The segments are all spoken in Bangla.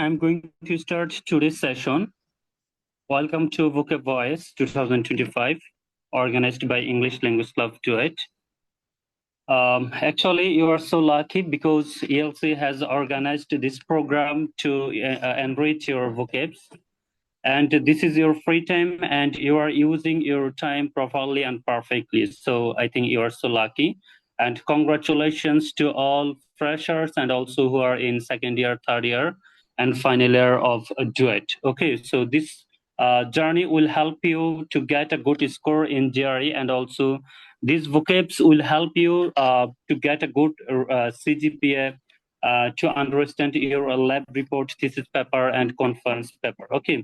I'm going to start today's session. Welcome to Vocab Voice 2025, organized by English Language Club Duet. Actually, you are so lucky because ELC has organized this program to enrich your vocabs. And this is your free time, and you are using your time properly and perfectly. So I think you are so lucky. And congratulations to all freshers and also who are in second year, third year, and final year of a duet. Okay, so this journey will help you to get a good score in GRE, and also these vocabs will help you to get a good CGPA to understand your lab report, thesis paper, and conference paper. Okay.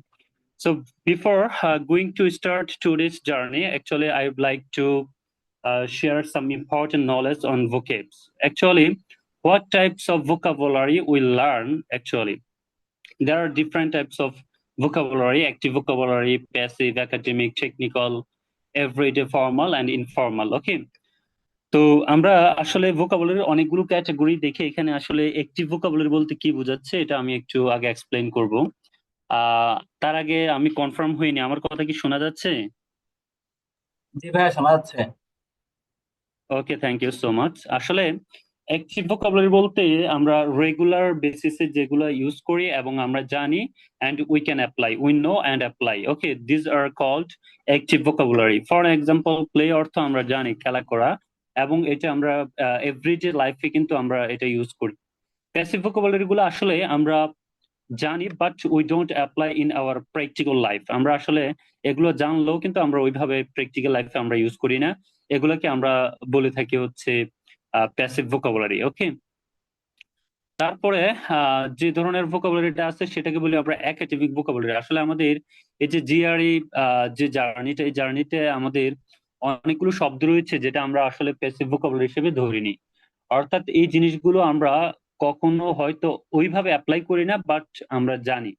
So before going to start today's journey, actually, I would like to share some important knowledge on vocabs. Actually, what types of vocabulary we learn, actually? There are different types of vocabulary: active vocabulary, passive, academic, technical, everyday, formal, and informal. Okay. তো আমরা আসলে ভোকাবুলারির অনেকগুলো ক্যাটাগরি দেখে এখানে আসলে অ্যাক্টিভ ভোকাবুলারি বলতে কি বোঝাচ্ছে এটা আমি একটু আগে এক্সপ্লেইন করব। তার আগে আমি কনফার্ম হইনি, আমার কথা কি শোনা যাচ্ছে? জি ভাইয়া, শোনা যাচ্ছে। ওকে, থ্যাংক ইউ সো মাচ। আসলে অ্যাক্টিভ ভোকাবুলারি বলতে আমরা রেগুলার বেসিসে যেগুলো ইউজ করি এবং আমরা জানি and we can apply, we know and apply. Okay, these are called active vocabulary. For example, play অর্থ আমরা জানি খেলা করা, এবং এটা আমরা এভরিডে লাইফে কিন্তু আমরা এটা ইউজ করি। প্যাসিভ ভোকাবুলারি গুলো আসলে আমরা জানি but we don't apply in our practical life. আমরা আসলে এগুলো জানলেও কিন্তু আমরা ওইভাবে প্র্যাকটিক্যাল লাইফে আমরা ইউজ করি না। এগুলোকে আমরা বলে থাকি হচ্ছে প্যাসিভ ভোকাবুলারি। ওকে, তারপরে যে ধরনের ভোকাবুলারিটা আছে সেটাকে বলি আমরা একাডেমিক ভোকাবুলারি। আসলে আমাদের এই যে জিআরই যে জার্নিটা, এই জার্নিতে আমাদের অনেকগুলো শব্দ রয়েছে যেটা আমরা আসলে প্যাসিভ ভোকাবুলারি হিসেবে ধরিনি। অর্থাৎ এই জিনিসগুলো আমরা কখনো হয়তো ওইভাবে অ্যাপ্লাই করি না, বাট আমরা জানি।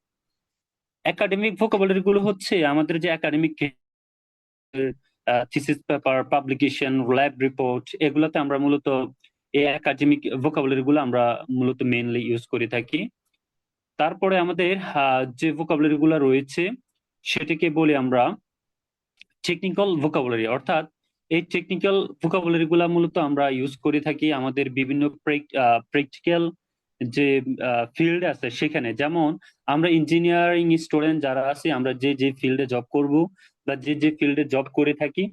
একাডেমিক ভোকাবুলারি গুলো হচ্ছে আমাদের যে academic thesis paper, publication, lab report, এগুলোতে আমরা মূলত এই একাডেমিক ভোকাবুলারি গুলো আমরা মূলত মেইনলি ইউজ করে থাকি। তারপরে আমাদের যে ভোকাবুলারি গুলো রয়েছে সেটাকে বলি আমরা টেকনিক্যাল ভোকাবুলারি। অর্থাৎ এই টেকনিক্যাল ভোকাবুলারি গুলা মূলত আমরা ইউজ করে থাকি আমাদের বিভিন্ন প্র্যাকটিক্যাল যে ফিল্ড আছে সেখানে। যেমন আমরা ইঞ্জিনিয়ারিং স্টুডেন্ট যারা আছি, আমরা যে যে ফিল্ডে জব করব বা যে যে ফিল্ডে জব করে থাকি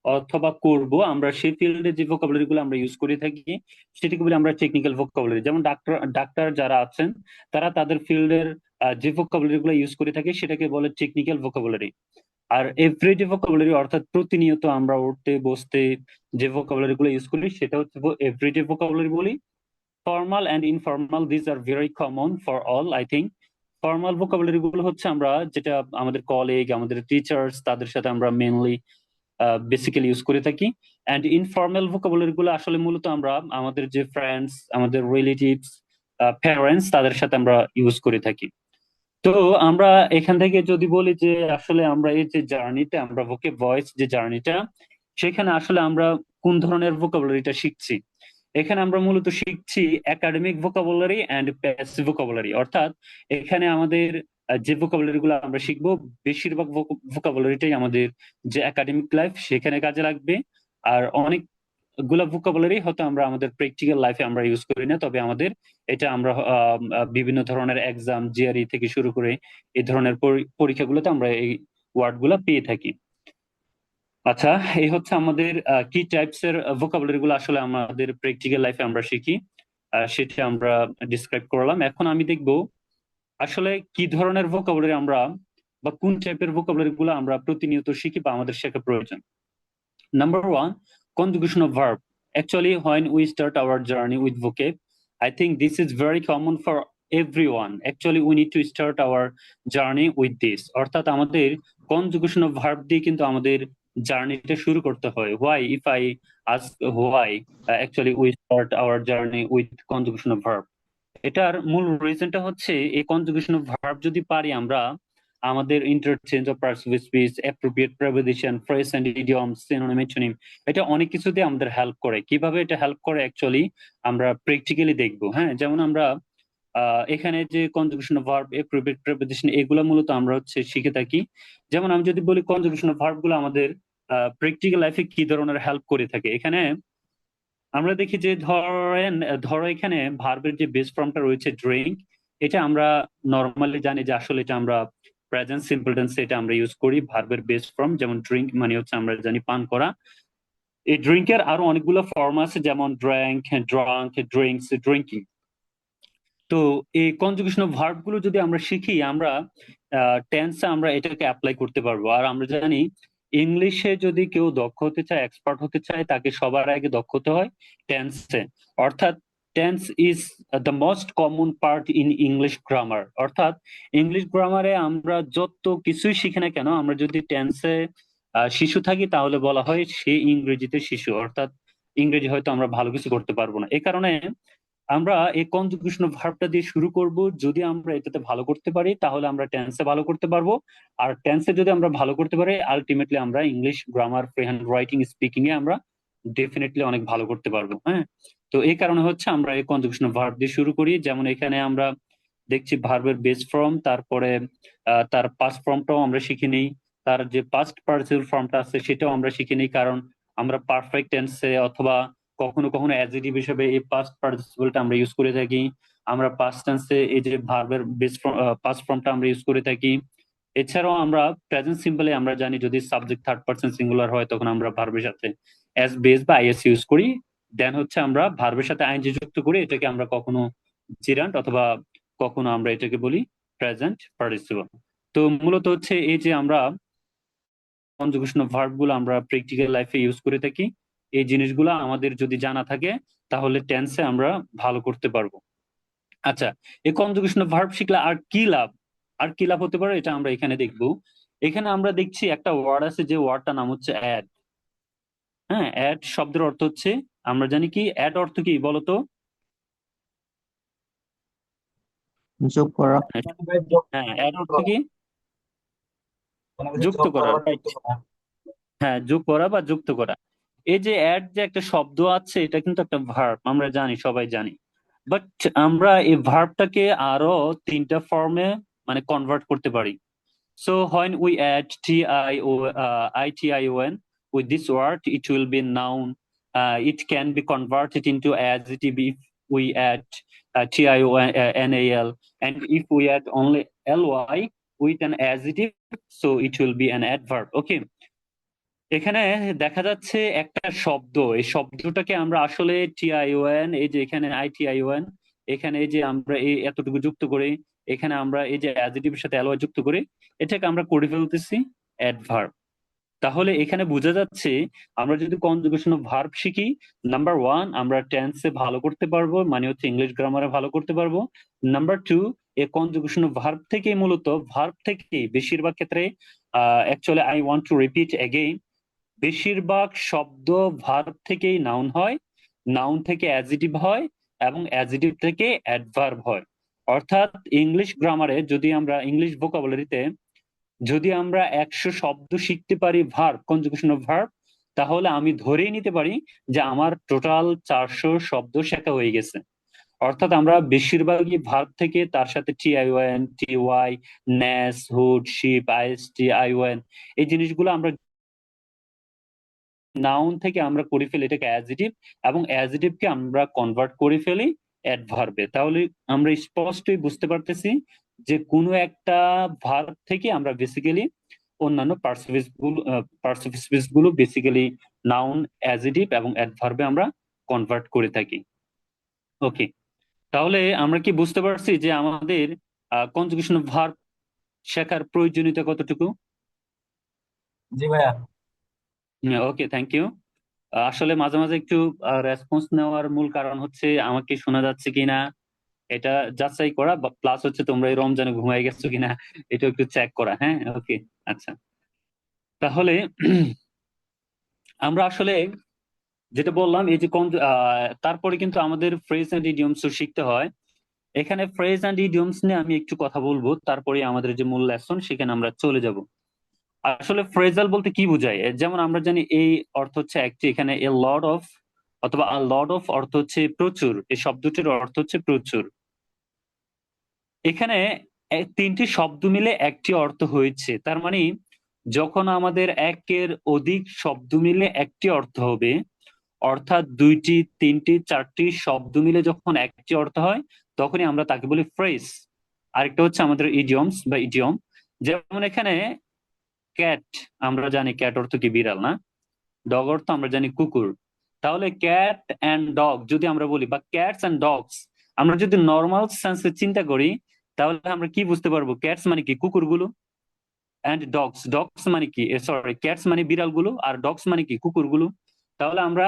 অথবা করব, আমরা সেই ফিল্ডে যে ভোকাবুলারি গুলো আমরা ইউজ করে থাকি সেটাকে বলি আমরা টেকনিক্যাল ভোকাবুলারি। যেমন ডাক্তার যারা আছেন তারা তাদের ফিল্ডের যে ভোকাবুলারি গুলো ইউজ করে থাকে সেটাকে বলে টেকনিক্যাল ভোকাবুলারি। আর এভরিডে ভোকাবুলারি অর্থাৎ প্রতিনিয়ত আমরা উঠতে বসতে যে ভোকাবুলারি গুলো ইউজ করি সেটা হচ্ছে এভরিডে ভোকাবুলারি বলি। Formal and informal, this are very common for all I think. Formal vocabulary গুলো হচ্ছে আমরা যেটা আমাদের কলিগ, আমাদের টিচার্স, তাদের সাথে আমরা মেনলি বেসিক্যালি ইউজ করে থাকি। অ্যান্ড ইনফর্মাল ভোকাবুলারি গুলো আসলে মূলত আমরা আমাদের যে ফ্রেন্ডস, আমাদের রিলেটিভস, প্যারেন্টস, তাদের সাথে আমরা ইউজ করে থাকি। তো আমরা এখান থেকে যদি বলি যে আসলে আমরা এই যে জার্নিটা, আমরা ভোকেব ভয়েস যে জার্নিটা, সেখানে আসলে আমরা কোন ধরনের ভোকাবুলারিটা শিখছি। এখানে আমরা মূলত শিখছি academic vocabulary and passive vocabulary. অর্থাৎ এখানে আমাদের যে ভোকাবুলারি গুলো আমরা শিখবো বেশিরভাগ ভোকাবুলারিটাই আমাদের যে একাডেমিক লাইফ সেখানে কাজে লাগবে। আর অনেকগুলা ভোকাবুলারি হয়তো আমরা আমাদের প্র্যাকটিক্যাল লাইফে আমরা ইউজ করি না, তবে আমাদের এটা আমরা বিভিন্ন ধরনের এক্সাম, জিআরই থেকে শুরু করে এই ধরনের পরীক্ষাগুলোতে আমরা এই ওয়ার্ড গুলা পেয়ে থাকি। আচ্ছা, এই হচ্ছে আমাদের কি টাইপস এর ভোকাবুলারি গুলো আসলে আমাদের প্র্যাকটিক্যাল লাইফে আমরা শিখি, সেটা আমরা ডিসক্রাইব করলাম। এখন আমি দেখব আসলে কি ধরনের ভোকাবুলারি আমরা বা কোন টাইপের ভোকাবুলারি গুলো আমরা প্রতিনিয়ত শিখি বা আমাদের শেখা প্রয়োজন। Number one, conjugation of verb. Actually, when we start our journey with vocab, I think this is very common for everyone. Actually, we need to start our journey with this. অর্থাৎ আমাদের conjugation of verb দিয়ে কিন্তু আমাদের জার্নিটা শুরু করতে হয়। Why? If I ask why, actually we start our journey with conjugation of verb. এটার মূল রিজনটা হচ্ছে এই কনজুগেশন অফ ভার্ব যদি পারি আমরা, আমাদের interchange of perceive speech, appropriate preposition, phrase and idiom, synonym, metonym, এটা অনেক কিছুতে আমাদের হেল্প করে। কিভাবে এটা হেল্প করে অ্যাকচুয়ালি আমরা প্র্যাকটিক্যালি দেখবো। হ্যাঁ, যেমন আমরা এখানে যে কনজুগেশন অফ ভার্ব, এপ্রোপ্রিয়েট প্রিপোজিশন, এগুলো মূলত আমরা হচ্ছে শিখে থাকি। যেমন আমি যদি বলি কনজুগেশন অফ ভার্ব গুলো আমাদের প্র্যাকটিক্যাল লাইফে কি ধরনের হেল্প করে থাকে, এখানে আমরা দেখি যে ধরো এখানে ভার্বের যে বেস ফর্মটা রয়েছে ড্রিঙ্ক, এটা আমরা নর্মালি জানি যে আসলে এটা আমরা প্রেজেন্ট সিম্পল টেন্সে এটা আমরা ইউজ করি ভার্বের বেস ফর্ম। যেমন ড্রিঙ্ক মানে হচ্ছে আমরা জানি পান করা। এই ড্রিঙ্কের আরো অনেকগুলো ফর্ম আছে, যেমন ড্র্যাঙ্ক, ড্রাঙ্ক, ড্রিঙ্কস, ড্রিঙ্কিং। তো এই কনজুগেশন অফ ভার্ব গুলো যদি আমরা শিখি, আমরা টেন্সে আমরা এটাকে অ্যাপ্লাই করতে পারবো। আর আমরা জানি ইংলিশে যদি কেউ দক্ষ হতে চায়, এক্সপার্ট হতে চায়, তাকে সবার আগে দক্ষ হতে হয় টেন্সে। অর্থাৎ tense is the most common part in English grammar. অর্থাৎ ইংলিশ গ্রামারে আমরা যত কিছুই শিখি না কেন, আমরা যদি টেন্সে শিশু থাকি তাহলে বলা হয় সে ইংরেজিতে শিশু। অর্থাৎ ইংরেজি হয়তো আমরা ভালো কিছু করতে পারবো না। এই কারণে আমরা এই কনজুগেশন ভার্বটা দিয়ে শুরু করব। যদি আমরা এটাতে ভালো করতে পারি তাহলে আমরা টেন্সে ভালো করতে পারবো। আর টেন্সে যদি আমরা ভালো করতে পারি, আলটিমেটলি আমরা English grammar, free hand writing, speaking এ আমরা ডেফিনেটলি অনেক ভালো করতে পারবো। হ্যাঁ, তো এই কারণে হচ্ছে আমরা এই কনজুগেশন ভার্ব দিয়ে শুরু করি। যেমন এখানে আমরা দেখছি ভার্বের বেস ফর্ম, তারপরে তার পাস্ট ফর্মটাও আমরা শিখে নিই, তার যে পাস্ট পার্টিসিপল ফর্মটা আছে সেটাও আমরা শিখে নিই। কারণ আমরা পারফেক্ট টেন্সে অথবা কখনো কখনো অ্যাডজেক্টিভ হিসেবে এই পাস্ট পার্টিসিপলটা আমরা ইউজ করে থাকি। আমরা পাস্ট টেন্সে এই যে ভার্বের বেস পাস্ট ফর্মটা আমরা ইউজ করে থাকি। এছাড়াও আমরা প্রেজেন্ট সিম্পলে আমরা জানি যদি সাবজেক্ট থার্ড পারসন সিঙ্গুলার হয় তখন আমরা ভার্বের সাথে এস বেস বা আইএস ইউজ করি। দেন হচ্ছে আমরা ভার্বের সাথে আইএনজি যুক্ত করি, এটাকে আমরা কখনো জিরান্ট অথবা কখনো আমরা এটাকে বলি প্রেজেন্ট পার্টিসিপল। তো মূলত হচ্ছে এই যে আমরা কনজুগেশন অফ ভার্ব গুলো আমরা প্র্যাকটিক্যাল লাইফে ইউজ করে থাকি, এই জিনিসগুলো আমাদের যদি জানা থাকে তাহলে টেন্সে আমরা ভালো করতে পারবো। আচ্ছা, এই কনজুগেশন অফ ভার্ব শিখলে আর কি লাভ, আর কি লাভ হতে পারে এটা আমরা এখানে দেখবো। এখানে আমরা দেখছি একটা ওয়ার্ড আছে, যে ওয়ার্ডটার নাম হচ্ছে অ্যাড। হ্যাঁ, অ্যাড শব্দের অর্থ হচ্ছে, আমরা জানি কি অ্যাড অর্থ কি বলতো? যোগ করা। হ্যাঁ, মানে ভাই যোগ অ্যাড অর্থ করা, কি? কোনো কিছু যুক্ত যোগ করা করা, বা রাইট। যুক্ত করা। হ্যাঁ, যোগ করা বা যুক্ত করা। এই যে অ্যাড যে একটা শব্দ আছে, এটা কিন্তু একটা ভার্ব, আমরা জানি, সবাই জানি। বাট আমরা এই ভার্বটাকে আরো তিনটা ফর্মে মানে কনভার্ট করতে পারি। So when we add tion with this word, it will be noun. It can be converted into adjective if we add tional, and if we add only ly with an adjective, so it will be an adverb. Okay. এখানে দেখা যাচ্ছে একটা শব্দ, এই শব্দটাকে আমরা আসলে টিআইওএন, এই যে এখানে আইটিআইওএন, এখানে এই যে আমরা এই এতটুকু যুক্ত করে, এখানে আমরা এই যে অ্যাডজেক্টিভের সাথে অ্যালয় যুক্ত করে এটাকে আমরা করে ফেলতেছি অ্যাডভার্ব। তাহলে এখানে বোঝা যাচ্ছে আমরা যদি কনজুগেশন অফ ভার্ব শিখি, নাম্বার ওয়ান আমরা টেন্সে ভালো করতে পারবো, মানে হচ্ছে ইংলিশ গ্রামারে ভালো করতে পারবো। নাম্বার টু, এই কনজুগেশন অফ ভার্ব থেকে মূলত ভার্ব থেকে বেশিরভাগ ক্ষেত্রে, actually I want to repeat again, বেশিরভাগ শব্দ ভার্ব থেকেই নাউন হয়, নাউন থেকে অ্যাডজেক্টিভ হয়, এবং অ্যাডজেক্টিভ থেকে অ্যাডভার্ব হয়। অর্থাৎ ইংলিশ গ্রামারে যদি আমরা ইংলিশ ভোকাবুলারিতে যদি আমরা 100 শব্দ শিখতে পারি ভার্ব, কনজুগেশন অফ ভার্ব, তাহলে আমি ধরেই নিতে পারি যে আমার টোটাল 400 শব্দ শেখা হয়ে গেছে। অর্থাৎ আমরা বেশিরভাগই ভার্ব থেকে তার সাথে T I O N, T Y, ness, hood, ship, I S T, I O N, এই জিনিসগুলো আমরা নাউন থেকে আমরা করে ফেলি এটাকে অ্যাডজেক্টিভ, এবং অ্যাডজেক্টিভকে আমরা কনভার্ট করে ফেলি অ্যাডভার্বে। তাহলে আমরা স্পষ্টই বুঝতে পারতেছি যে কোনো একটা ভার্ব থেকে আমরা বেসিক্যালি অন্যান্য পার্টিসিপেন্টস গুলো বেসিক্যালি নাউন, অ্যাডজেক্টিভ এবং অ্যাডভার্বে আমরা কনভার্ট করে থাকি। ওকে, তাহলে আমরা কি বুঝতে পারছি যে আমাদের কনজুগেশন অফ ভার্ব শেখার প্রয়োজনীয়তা কতটুকু? জি ভাইয়া। ওকে, থ্যাংক ইউ। আসলে মাঝে মাঝে একটু রেসপন্স নেওয়ার মূল কারণ হচ্ছে আমাকে শোনা যাচ্ছে কিনা এটা যাচাই করা, প্লাস হচ্ছে তোমরা এই রমজানে ঘুমাই গেছো কিনা এটা একটু চেক করা। হ্যাঁ, ওকে, আচ্ছা। তাহলে আমরা আসলে যেটা বললাম, এই যে তারপরে কিন্তু আমাদের ফ্রেজ এন্ড ইডিয়মস শিখতে হয়। এখানে ফ্রেজ এন্ড ইডিয়মস নিয়ে আমি একটু কথা বলবো, তারপরে আমাদের যে মূল লেসন সেখানে আমরা চলে যাব। আসলে ফ্রেজাল বলতে কি বোঝায়? যেমন আমরা জানি এই অর্থ হচ্ছে একটি, এখানে এ লট অফ অথবা আ লট অফ অর্থ হচ্ছে প্রচুর, এই শব্দটির অর্থ হচ্ছে প্রচুর। এখানে তিনটি শব্দ মিলে একটি অর্থ হয়েছে, তার মানে যখন আমাদের একের অধিক শব্দ মিলে একটি অর্থ হবে, অর্থাৎ দুইটি, তিনটি, চারটি শব্দ মিলে যখন একটি অর্থ হয়, তখনই আমরা তাকে বলি ফ্রেজ। আরেকটা হচ্ছে আমাদের ইডিয়মস বা ইডিয়ম। যেমন এখানে ক্যাট, আমরা জানি ক্যাট অর্থ কি বিড়াল, না? ডগ অর্থ আমরা জানি কুকুর। তাহলে ক্যাট অ্যান্ড ডগ যদি আমরা বলি, বা ক্যাটস অ্যান্ড ডগস, আমরা যদি নর্মাল সেন্সে চিন্তা করি, তাহলে আমরা কি বুঝতে পারবো? ক্যাটস মানে কি কুকুরগুলো, অ্যান্ড ডগস, ডগস মানে কি, সরি, ক্যাটস মানে বিড়ালগুলো, আর ডগস মানে কি কুকুরগুলো। তাহলে আমরা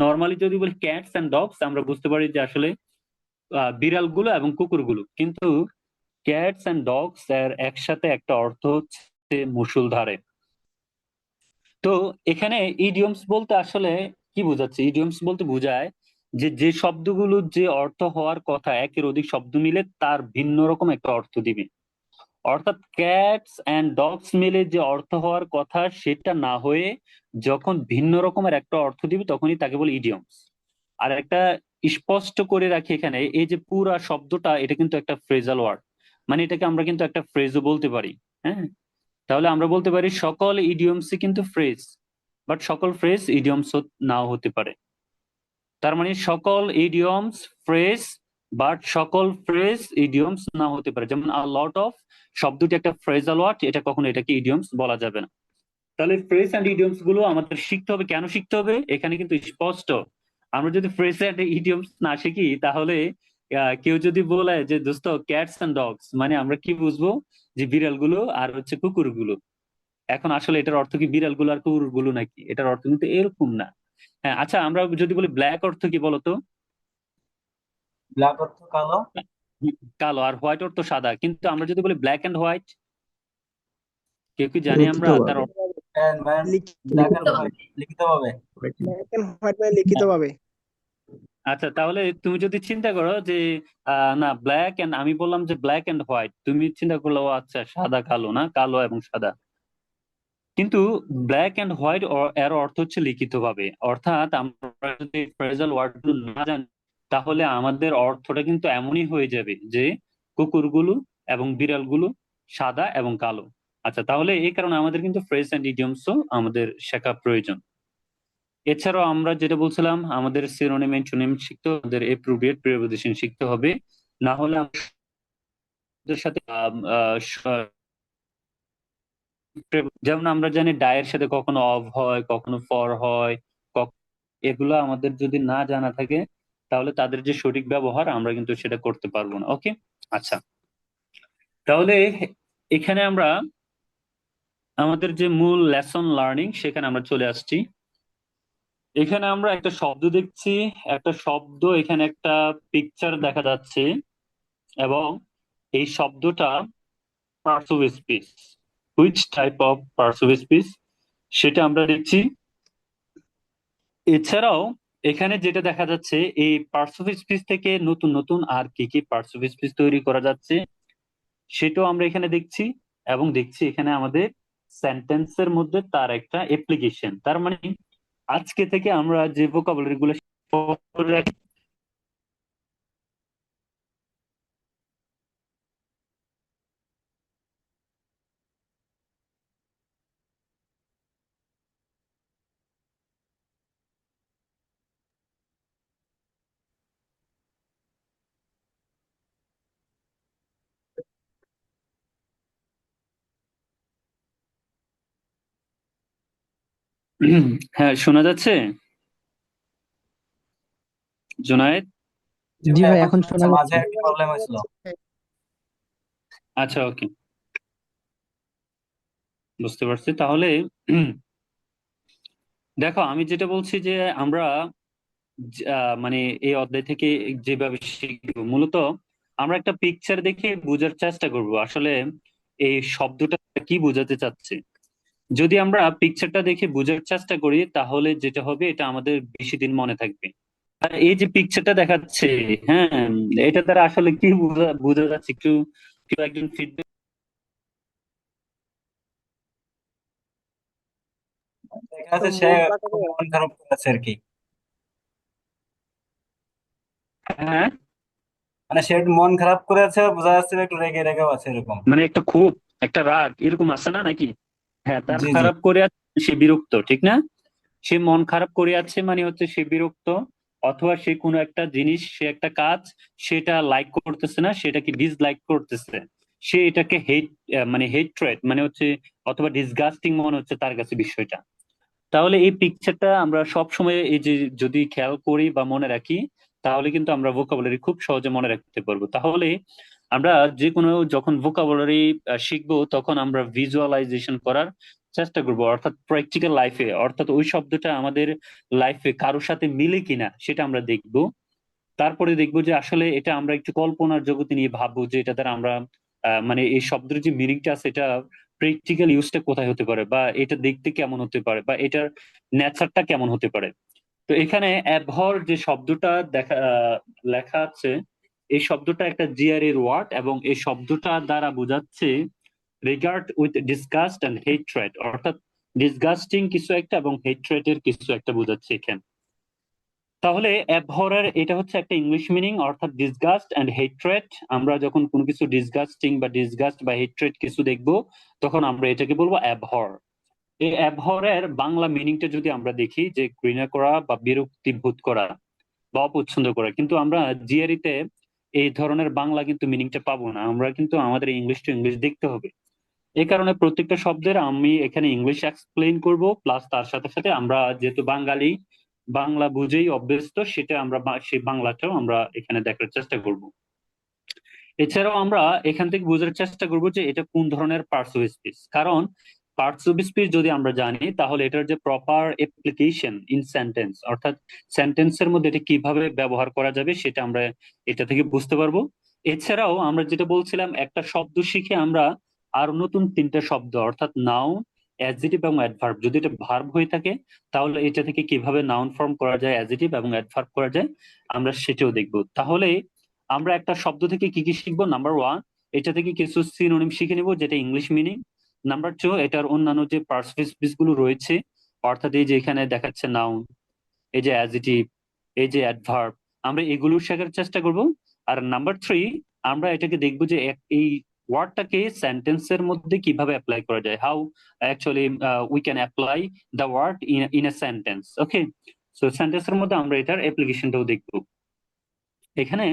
নর্মালি যদি বলি ক্যাটস অ্যান্ড ডগস, আমরা বুঝতে পারি যে আসলে বিড়ালগুলো এবং কুকুরগুলো। কিন্তু ক্যাটস অ্যান্ড ডগস এর একসাথে একটা অর্থ হচ্ছে মুষলধারে। তো এখানে ইডিয়মস বলতে আসলে কি বোঝাচ্ছে? ইডিয়মস বলতে বোঝায় যে যে শব্দগুলো যে অর্থ হওয়ার কথা একের অধিক শব্দ মিলে তার ভিন্ন রকম একটা অর্থ দিবে। অর্থাৎ ক্যাটস অ্যান্ড ডগস মিলে যে অর্থ হওয়ার কথা সেটা না হয়ে যখন ভিন্ন রকমের একটা অর্থ দিবে, তখনই তাকে বলে ইডিয়মস। আর একটা স্পষ্ট করে রাখি এখানে, এই যে পুরা শব্দটা, এটা কিন্তু একটা ফ্রেজাল ওয়ার্ড, মানে এটাকে আমরা কিন্তু একটা ফ্রেজও বলতে পারি। হ্যাঁ, তাহলে আমরা বলতে পারি সকল ইডিয়মসই কিন্তু ফ্রেজ, বাট সকল ফ্রেজ ইডিয়মস নাও হতে পারে। তার মানে সকল ইডিয়মস ফ্রেজ, বাট সকল ফ্রেজ ইডিয়মস নাও হতে পারে। যেমন আ লট অফ শব্দটি একটা ফ্রেজাল ওয়ার্ড, এটা কখনো এটাকে ইডিয়মস বলা যাবে না। তাহলে ফ্রেজ অ্যান্ড ইডিয়মস গুলো আমাদের শিখতে হবে। কেন শিখতে হবে এখানে কিন্তু স্পষ্ট। আমরা যদি ফ্রেজ অ্যান্ড ইডিয়মস না শিখি, তাহলে কেউ যদি বলে যে দোস্ত ক্যাটস অ্যান্ড ডগস, মানে আমরা কি বুঝবো? যে বিড়ালগুলো আর হচ্ছে কুকুরগুলো। এখন আসলে এটার অর্থ কি বিড়ালগুলো আর কুকুরগুলো নাকি? এটার অর্থ কিন্তু এরকম না। হ্যাঁ, আচ্ছা, আমরা যদি বলি ব্ল্যাক অর্থ কি বলতো? ব্ল্যাক অর্থ কালো। কালো। আর হোয়াইট অর্থ সাদা। কিন্তু আমরা যদি বলি ব্ল্যাক এন্ড হোয়াইট, কেউ কি জানি লিখিত আমরা তার ভাবে। অর্থ? ম্যান, ব্ল্যাক লিখিত এন্ড হোয়াইট লিখিত হবে। ব্ল্যাক এন্ড হোয়াইট মানে লিখিত ভাবে। আচ্ছা, তাহলে তুমি যদি চিন্তা করো যে না ব্ল্যাক এন্ড, আমি বললাম যে ব্ল্যাক এন্ড হোয়াইট, তুমি চিন্তা করলো ও আচ্ছা সাদা কালো, না কালো এবং সাদা। কিন্তু ব্ল্যাক এন্ড হোয়াইট এর অর্থ হচ্ছে লিখিত ভাবে। অর্থাৎ আমরা যদি ফ্রেজাল ওয়ার্ড গুলো না জানি, তাহলে আমাদের অর্থটা কিন্তু এমনই হয়ে যাবে যে কুকুরগুলো এবং বিড়ালগুলো সাদা এবং কালো। আচ্ছা, তাহলে এই কারণে আমাদের কিন্তু ফ্রেজ এন্ড ইডিয়মসও আমাদের শেখা প্রয়োজন। এছাড়াও আমরা যেটা বলছিলাম, আমাদের সিনোনিম অ্যান্টোনিম শিখতে হবে, আমাদের এপ্রোপ্রিয়েট প্রিপোজিশন শিখতে হবে। না হলে আমাদের সাথে যেমন আমরা জানি ডায়ের সাথে কখনো অফ হয়, কখনো ফর হয়, এগুলো আমাদের যদি না জানা থাকে, তাহলে তাদের যে সঠিক ব্যবহার আমরা কিন্তু সেটা করতে পারবো না। ওকে, আচ্ছা, তাহলে এখানে আমরা আমাদের যে মূল লেসন লার্নিং সেখানে আমরা চলে আসছি। এখানে আমরা একটা শব্দ দেখছি, একটা শব্দ, এখানে একটা পিকচার দেখা যাচ্ছে, এবং এই শব্দটা parts of speech, which type of parts of speech সেটা আমরা দেখছি। এছাড়াও এখানে যেটা দেখা যাচ্ছে, এই পার্টস অফ স্পিচ থেকে নতুন নতুন আর কি কি পার্টস অফ স্পিচ তৈরি করা যাচ্ছে সেটাও আমরা এখানে দেখছি। এবং দেখছি এখানে আমাদের সেন্টেন্সের মধ্যে তার একটা অ্যাপ্লিকেশন। তার মানে আজকে থেকে আমরা যে ভোকাবুলারি গুলো হ্যাঁ, শোনা যাচ্ছে জুনায়েদ? জি জি ভাই, ভাই, এখন এখন শোনা শোনা যাচ্ছে, মাঝে যাচ্ছে। একটি প্রবলেম হয়েছিল। আচ্ছা, ওকে, বুঝতে পারছি। তাহলে দেখো, আমি যেটা বলছি যে আমরা মানে এই অধ্যায় থেকে যেভাবে শিখবো, মূলত আমরা একটা পিকচার দেখে বোঝার চেষ্টা করব আসলে এই শব্দটা কি বোঝাতে চাচ্ছে। যদি আমরা পিকচারটা দেখে বোঝার চেষ্টা করি, তাহলে যেটা হবে এটা আমাদের বেশি দিন মনে থাকবে। আর এই যে পিকচারটা দেখাচ্ছে, হ্যাঁ, এটা দ্বারা আসলে কি বোঝা বোঝা যাচ্ছে, একটু কেউ একজন ফিডব্যাক। এখানে আছে, সে মন কাটা খুব যায়। মন খারাপ করে আছে আর কি। হ্যাঁ, মানে সে একটু মন খারাপ করে আছে, বোঝা যাচ্ছে একটু রেগে রেগেও আছে এরকম। মানে একটা ক্ষোভ, একটা রাগ এরকম আছে না নাকি? হ্যাঁ, তার জি জি। খারাপ করে আছে, সে বিরক্ত, ঠিক না? সে মন খারাপ করে আছে মানে হচ্ছে সে বিরক্ত, অথবা সে কোনো একটা জিনিস, সে একটা কাজ সেটা লাইক করতেছে না, সেটাকে ডিসলাইক করতেছে, সে এটাকে হেট, মানে হেট্রেড মানে হচ্ছে, অথবা ডিসগাস্টিং মনে হচ্ছে তার কাছে বিষয়টা। তাহলে এই পিকচারটা আমরা সব সময় এই যে যদি খেয়াল করি বা মনে রাখি, তাহলে কিন্তু আমরা ভোকাবুলারি খুব সহজে মনে রাখতে পারবো। তাহলে আমরা যে কোনো যখন ভোকাবুলারি শিখবো, তখন আমরা ভিজুয়ালাইজেশন করার চেষ্টা করবো, অর্থাৎ প্র্যাকটিক্যাল লাইফে, অর্থাৎ ওই শব্দটা আমাদের লাইফে কারোর সাথে মিলে কিনা সেটা আমরা দেখবো। তারপরে দেখবো যে আসলে এটা আমরা একটু কল্পনার জগতে নিয়ে ভাববো যে এটা দ্বারা আমরা মানে এই শব্দের যে মিনিংটা আছে, এটা প্র্যাকটিক্যাল ইউজটা কোথায় হতে পারে, বা এটা দেখতে কেমন হতে পারে, বা এটার নেচারটা কেমন হতে পারে। তো এখানে অ্যাবহর যে শব্দটা লেখা আছে, এই শব্দটা একটা জিআর এর ওয়ার্ড, এবং এই শব্দটা দ্বারা বোঝাচ্ছে regard with disgust and hatred, অর্থাৎ ডিসগাস্টিং কিছু একটা এবং হেট্রেড এর কিছু একটা বোঝাচ্ছে এখানে। তাহলে অ্যাবহরার এটা হচ্ছে একটা ইংলিশ মিনিং, অর্থাৎ ডিসগাস্ট অ্যান্ড হেট্রেড। আমরা যখন কোনো কিছু ডিসগাস্টিং বা ডিসগাস্ট বা হেট্রেড কিছু দেখবো, তখন আমরা এটাকে বলবো অ্যাবহর। এই অ্যাবহরের বাংলা মিনিংটা যদি আমরা দেখি, যে ঘৃণা করা বা বিরক্তি বোধ করা বা অপছন্দ করা, কিন্তু আমরা জিআরিতে এই ধরনের বাংলা কিন্তু মিনিংটা পাবো না, আমরা কিন্তু আমাদের ইংলিশ টু ইংলিশ দেখতে হবে। এই কারণে প্রত্যেকটা শব্দের আমি এখানে ইংলিশ এক্সপ্লেইন করব, প্লাস তার সাথে সাথে আমরা যেহেতু বাঙালি, বাংলা বুঝেই অভ্যস্ত, সেটা আমরা সেই বাংলাটাও আমরা এখানে দেখার চেষ্টা করব। এছাড়াও আমরা এখান থেকে বোঝার চেষ্টা করব যে এটা কোন ধরনের পার্টস অফ স্পিচ, কারণ পার্টস অফ স্পিচ যদি আমরা জানি, তাহলে এটার যে প্রপার অ্যাপ্লিকেশন ইন সেন্টেন্স, অর্থাৎ সেন্টেন্সের মধ্যে এটা কিভাবে ব্যবহার করা যাবে, সেটা আমরা এটা থেকে বুঝতে পারবো। এছাড়াও আমরা যেটা বলছিলাম, একটা শব্দ শিখে আমরা আরো নতুন তিনটা শব্দ, অর্থাৎ নাউন, অ্যাডজেক্টিভ এবং অ্যাডভার্ব, যদি এটা ভার্ব হয়ে থাকে, তাহলে এটা থেকে কিভাবে নাউন ফর্ম করা যায়, অ্যাডজেক্টিভ এবং অ্যাডভার্ব করা যায়, আমরা সেটাও দেখবো। তাহলে আমরা একটা শব্দ থেকে কি কি শিখবো? নাম্বার ওয়ান, এটা থেকে কিছু সিনোনিম শিখে নিব, যেটা ইংলিশ মিনিং। নাম্বার টু, এটার অন্যান্য যে পার্টস অফ স্পিচ গুলো রয়েছে, অর্থাৎ এই যে এখানে দেখাচ্ছে নাউন, এই যে অ্যাডজেক্টিভ, এই যে অ্যাডভার্ব, আমরা এগুলো শেখার চেষ্টা করব। আর নাম্বার থ্রি, আমরা এটাকে দেখবো যে এই ওয়ার্ডটাকে সেন্টেন্সের মধ্যে কিভাবে অ্যাপ্লাই করা যায়, how actually we can apply the word in a sentence. Okay, so সেন্টেন্সের মধ্যে আমরা এটার অ্যাপ্লিকেশনটাও দেখবো। এখানে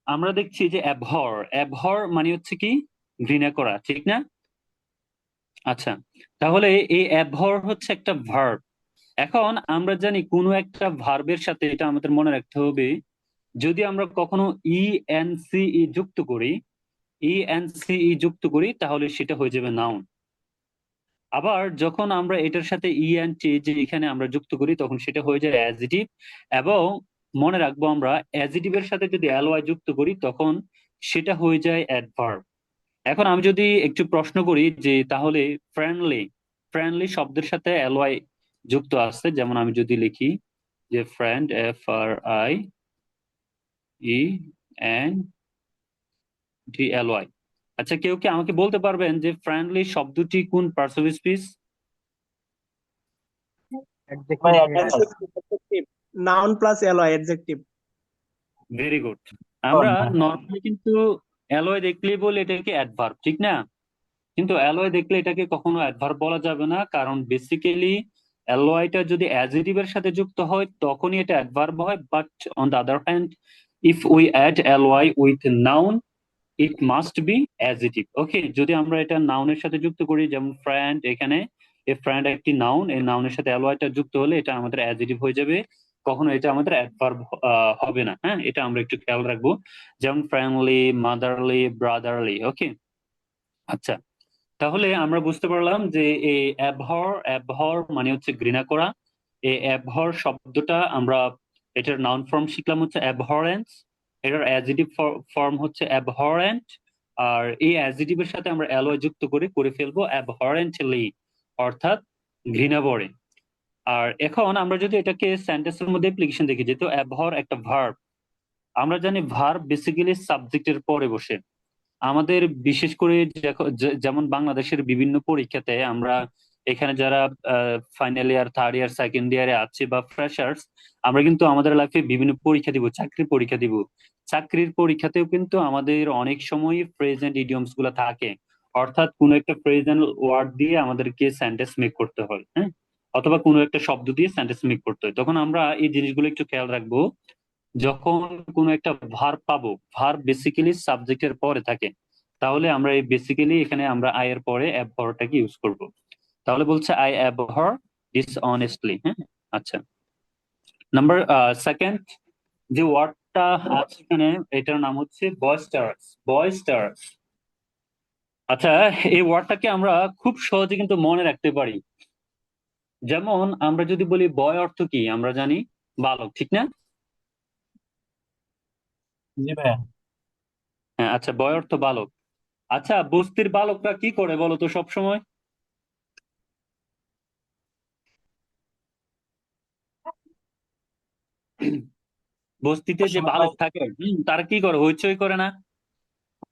আমরা দেখছি যে অ্যাবহর, অ্যাবহর মানে হচ্ছে কি? ঘৃণা করা, ঠিক না? আচ্ছা, তাহলে এই অ্যাবহর হচ্ছে একটা ভার্ব। এখন আমরা জানি কোনো একটা ভার্বের সাথে, এটা আমাদের মনে রাখতে হবে, যদি আমরা কখনো ইএনসিই যুক্ত করি, ইএনসিই যুক্ত করি, তাহলে সেটা হয়ে যাবে নাউন। আবার যখন আমরা এটার সাথে ইএনটি যে এখানে আমরা যুক্ত করি, তখন সেটা হয়ে যায় অ্যাডজেক্টিভ। এবং মনে রাখবো, আমরা অ্যাডজেক্টিভের সাথে যদি এলওয়াই যুক্ত করি, তখন সেটা হয়ে যায় অ্যাডভার্ব। এখন আমি যদি একটু প্রশ্ন করি যে তাহলে ফ্রেন্ডলি, ফ্রেন্ডলি শব্দের সাথে এলওয়াই যুক্ত আছে, যেমন আমি যদি লিখি যে ফ্রেন্ড, FRIENDLY। আচ্ছা, কেউ কি আমাকে বলতে পারবেন যে ফ্রেন্ডলি শব্দটি কোন পার্টস অফ স্পিচ? ভাই adjective, noun plus alloy adjective. Very good. আমরা নর্মালি কিন্তু অ্যালয় দেখলেই বলি এটাকে অ্যাডভার্ব, ঠিক না? কিন্তু অ্যালয় দেখলে এটাকে কখনো অ্যাডভার্ব বলা যাবে না, কারণ বেসিক্যালি অ্যালয়টা যদি অ্যাডজেক্টিভের সাথে যুক্ত হয়, তখনই এটা অ্যাডভার্ব হয়। But on the other hand, if we add L Y with noun, it must be adjective. Okay, যদি আমরা এটা নাউনের সাথে যুক্ত করি, যেমন ফ্রেন্ড, এখানে এই ফ্রেন্ড একটি নাউন, এই নাউনের সাথে অ্যালয়টা যুক্ত হলে এটা আমাদের অ্যাডজেক্টিভ হয়ে যাবে, কখনো এটা আমাদের অ্যাডভার্ব হবে না। হ্যাঁ, এটা আমরা একটু খেয়াল রাখবো, যেমন ফ্রেন্ডলি, মাদারলি, ব্রাদারলি। ওকে, আচ্ছা, তাহলে আমরা বুঝতে পারলাম যে এই অ্যাবহর, অ্যাবহর মানে হচ্ছে ঘৃণা করা। এই অ্যাবহর শব্দটা আমরা, এটার নাউন ফর্ম শিখলাম হচ্ছে অ্যাবহরেন্স, এটার অ্যাডজেক্টিভ ফর্ম হচ্ছে অ্যাবহরেন্ট। আর এই অ্যাডজেক্টিভের সাথে আমরা অ্যালয় যুক্ত করে ফেলবো অ্যাবহরেন্টলি, অর্থাৎ ঘৃণা ভরে। আর এখন আমরা যদি এটাকে সেন্টেন্সের মধ্যে অ্যাপ্লিকেশন দেখি, যেহেতু অ্যাবহর একটা ভার্ব, আমরা জানি ভার্ব বেসিক্যালি সাবজেক্টের পরে বসে। আমাদের বিশেষ করে যেমন বাংলাদেশের বিভিন্ন পরীক্ষাতে আমরা এখানে যারা final year, third year, second ইয়ারে আছে বা ফ্রেশার্স, আমরা কিন্তু আমাদের লাইফে বিভিন্ন পরীক্ষা দিব, চাকরির পরীক্ষা দিব। চাকরির পরীক্ষাতেও কিন্তু আমাদের অনেক সময় প্রেজেন্ট ইডিয়মস গুলা থাকে, অর্থাৎ কোনো একটা প্রেজেন্ট ওয়ার্ড দিয়ে আমাদেরকে সেন্টেন্স মেক করতে হয়, হ্যাঁ, অথবা কোনো একটা শব্দ দিয়ে সেন্টেন্স মেক করতে হয়। তখন আমরা এই জিনিসগুলো একটু খেয়াল রাখবো। যখন কোনো একটা ভার্ব পাবো, ভার্ব বেসিক্যালি সাবজেক্টের পরে থাকে, তাহলে আমরা এই বেসিক্যালি এখানে আমরা আই এর পরে অ্যাবহরটাকে ইউজ করব। তাহলে বলছে আই অ্যাবহর ডিসঅনেস্টলি, হ্যাঁ। আচ্ছা, নাম্বার সেকেন্ড যে ওয়ার্ডটা আছে এখানে, এটার নাম হচ্ছে বয়স্টার্স। বয়স্টার্স, আচ্ছা, এই ওয়ার্ডটাকে আমরা খুব সহজে কিন্তু মনে রাখতে পারি। যেমন আমরা যদি বলি বয় অর্থ কি, আমরা জানি বালক, ঠিক না? জি ভাইয়া। হ্যাঁ, আচ্ছা, বয় অর্থ বালক। আচ্ছা, বস্তির বালকরা কি করে বলো তো সব সময়? বস্তিতে যে সবসময় ভাই। বালক থাকে, তারা কি করে, হইচই করে না?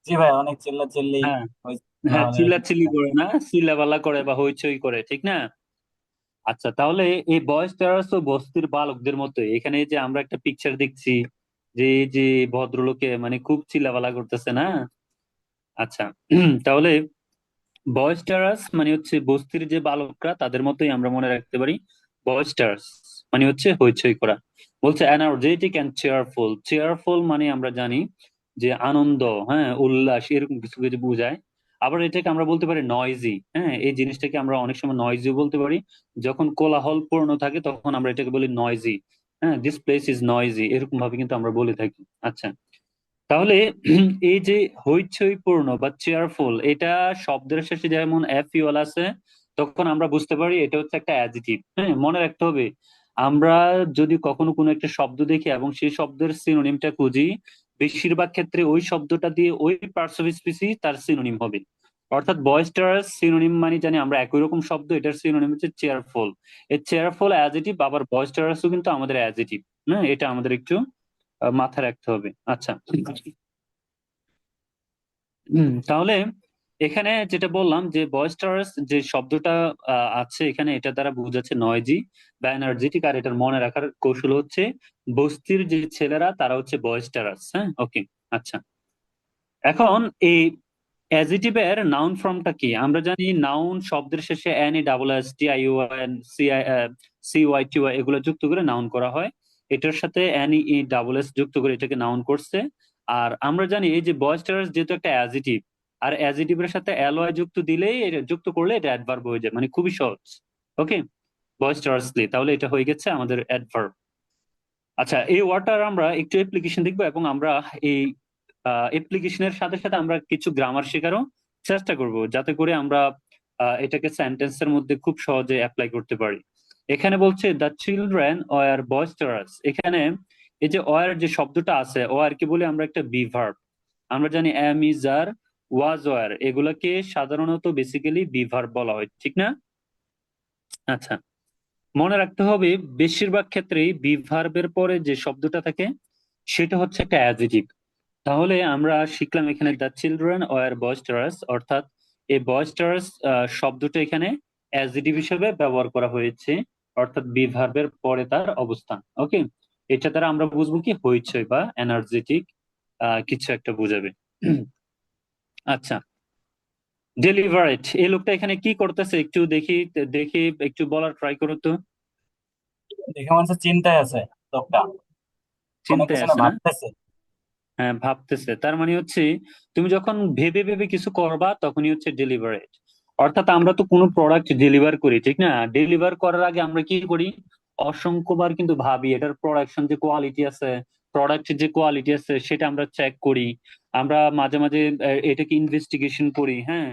জি ভাই, অনেক চিল্লাচিল্লি হ্যাঁ, হয়েছে, না হ্যাঁ, হলে চিল্লাচিল্লি করে না, চিল্লাপাল্লা করে বা হইচই করে, ঠিক না? আচ্ছা, তাহলে এই বয়েজ টেরাস ও বস্তির বালকদের মতো এখানে যে আমরা একটা পিকচার দেখছি, যে এই যে ভদ্রলোকে মানে খুব চিল্লাপাল্লা করতেছে না। আচ্ছা, তাহলে বয়েস্টারাস মানে হচ্ছে বস্তির যে বালকরা তাদের মতোই আমরা মনে রাখতে পারি। বয়েস্টারাস মানে হচ্ছে হইচই করা। বলছে এনার্জেটিক অ্যান্ড চেয়ারফুল। চেয়ারফুল মানে আমরা জানি যে আনন্দ, হ্যাঁ, উল্লাস, এরকম কিছু কিছু বোঝায়। আবার এটাকে আমরা বলতে পারি নয়জি, হ্যাঁ, এই জিনিসটাকে আমরা অনেক সময় নয়জি বলতে পারি। যখন কোলাহল পূর্ণ থাকে তখন আমরা এটাকে বলি নয়জি। হ্যাঁ, দিস প্লেস ইজ নয়জি, এরকম ভাবে কিন্তু আমরা বলে থাকি। আচ্ছা, তাহলে এই যে হইচইপূর্ণ বা চেয়ারফুল, এটা শব্দের শেষে যেমন এফ ইউএল আছে, তখন আমরা বুঝতে পারি এটা হচ্ছে একটা অ্যাডজেক্টিভ। হ্যাঁ, মনে রাখতে হবে, আমরা যদি কখনো কোনো একটা শব্দ দেখি এবং সেই শব্দের সিনোনিমটা খুঁজি, বেশিরভাগ ক্ষেত্রে ওই শব্দটা দিয়ে ওই পার্টস অফ স্পিচই তার সিনোনিম হবে। অর্থাৎ বয়েস্টারাস সিনোনিম মানে জানি আমরা একই রকম শব্দ, এটার সিনোনিম হচ্ছে চেয়ারফুল। এই চেয়ারফুল অ্যাডজেক্টিভ, আবার বয়েস্টারাসও কিন্তু আমাদের অ্যাডজেক্টিভ। হ্যাঁ, এটা আমাদের একটু মাথায় রাখতে হবে। আচ্ছা, তাহলে এখানে যেটা বললাম যে বয়েস্টারাস যে শব্দটা আছে এখানে, এটা দ্বারা বোঝাচ্ছে নয়জি বা এনার্জেটিক, আর এটার মনে রাখার কৌশল হচ্ছে বস্তির যে ছেলেরা তারা হচ্ছে বয়েস্টারাস। হ্যাঁ, ওকে। আচ্ছা, এখন এই অ্যাজিটিভের নাউন ফর্মটা কি? আমরা জানি নাউন শব্দের শেষে N E double S T I O N C I C Y T Y এগুলো যুক্ত করে নাউন করা হয়। এটার সাথে এন ই ডাবল এস যুক্ত করে এটাকে নাউন করছে। আর আমরা জানি এই যে বয়েস্টারাস যেহেতু একটা অ্যাজিটিভ, আর অ্যাজিটিভের সাথে অ্যালয় যুক্ত দিলেই, এটা যুক্ত করলে এটা অ্যাডভার্ব হয়ে যায়, মানে খুবই সহজ। ওকে, বয়েস্টারাসলি, তাহলে এটা হয়ে গেছে আমাদের অ্যাডভার্ব। আচ্ছা, এই ওয়ার্ডটার আমরা একটু অ্যাপ্লিকেশন দেখবো, এবং আমরা এই অ্যাপ্লিকেশনের সাথে সাথে আমরা কিছু গ্রামার শেখারও চেষ্টা করব, যাতে করে আমরা এটাকে সেন্টেন্সের মধ্যে খুব সহজে অ্যাপ্লাই করতে পারি। এখানে বলছে দ্য চিলড্রেন ওয়ার বয়েস্টারাস। এখানে এই যে ওয়ার যে শব্দটা আছে, ওয়ার কি বলে আমরা একটা বি ভার্ব। আমরা জানি am is are, was were, এগুলাকে সাধারণত বেসিক্যালি বি ভার্ব বলা হয়, ঠিক না? আচ্ছা, মনে রাখতে হবে বেশিরভাগ ক্ষেত্রেই বি ভার্বের পরে যে শব্দটা থাকে সেটা হচ্ছে একটা অ্যাডজেক্টিভ। তাহলে আমরা শিখলাম এখানে দ্য চিলড্রেন ওয়ার বয়েস্টারাস, অর্থাৎ এই বয়েস্টারাস শব্দটা এখানে অ্যাডজেক্টিভ হিসেবে ব্যবহার করা হয়েছে, অর্থাৎ বি ভার্বের পরে তার অবস্থান। ওকে, এটা দ্বারা আমরা বুঝবো কি হইচই বা এনার্জেটিক কিছু একটা বোঝাবে। আচ্ছা, ডেলিভারেট, এই লোকটা এখানে কি করতেছে একটু দেখি, দেখি একটু বলার ট্রাই করো তো। দেখে মনে হচ্ছে চিন্তায় আছে লোকটা, কোনো চিন্তায় কিছু না আছে না? ভাবতেছে। হ্যাঁ, ভাবতেছে, তার মানে হচ্ছে তুমি যখন ভেবে ভেবে কিছু করবা তখনই হচ্ছে ডেলিভারেট। অর্থাৎ আমরা তো কোনো প্রোডাক্ট ডেলিভার করি, ঠিক না? ডেলিভার করার আগে আমরা কি করি, অসংখ্যবার কিন্তু ভাবি এটার প্রোডাকশন যে কোয়ালিটি আছে, প্রোডাক্টের যে কোয়ালিটি আছে সেটা আমরা চেক করি। আমরা মাঝে মাঝে এটাকে ইনভেস্টিগেশন করি, হ্যাঁ।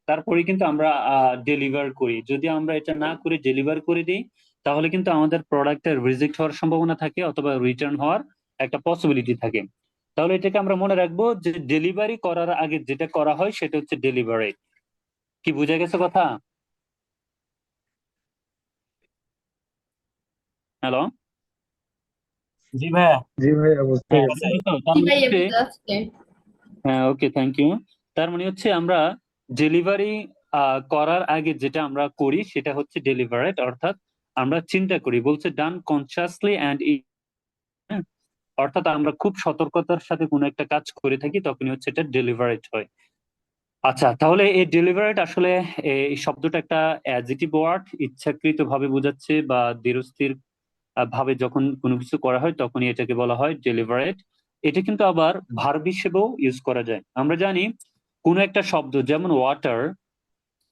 তারপরে কিন্তু আমরা ডেলিভার করি। যদি আমরা এটা না করে ডেলিভার করে দিই, তাহলে কিন্তু আমাদের প্রোডাক্টের রিজেক্ট হওয়ার সম্ভাবনা থাকে, অথবা রিটার্ন হওয়ার একটা পসিবিলিটি থাকে। তাহলে এটাকে আমরা মনে রাখবো যে ডেলিভারি করার আগে যেটা করা হয় সেটা হচ্ছে ডেলিভারি। কি বুঝা গেছে কথা? হ্যালো? জি ভাইয়া। জি ভাইয়া, বুঝতে হ্যাঁ গেছি। আছে। তার জি মানে ভাইয়া হচ্ছে, বুঝতে পারছি। হ্যাঁ, ওকে, থ্যাংক ইউ। তার মানে হচ্ছে আমরা ডেলিভারি করার আগে যেটা আমরা করি সেটা হচ্ছে ডেলিভারেট, অর্থাৎ আমরা চিন্তা করি। বলছে ডান কনসিয়াসলি অ্যান্ড, অর্থাৎ আমরা খুব সতর্কতার সাথে কোনো একটা কাজ করে থাকি, তখনই হচ্ছে এটা ডেলিভারেট হয়। আচ্ছা, তাহলে এই ডেলিভারেট আসলে এই শব্দটা একটা অ্যাডজেক্টিভ ওয়ার্ড, ইচ্ছাকৃত ভাবে বোঝাচ্ছে বা ধীরস্থির ভাবে যখন কোনো কিছু করা হয় তখনই এটাকে বলা হয় ডেলিভারেট। এটা কিন্তু আবার ভার্ব হিসেবেও ইউজ করা যায়। আমরা জানি কোনো একটা শব্দ যেমন ওয়াটার,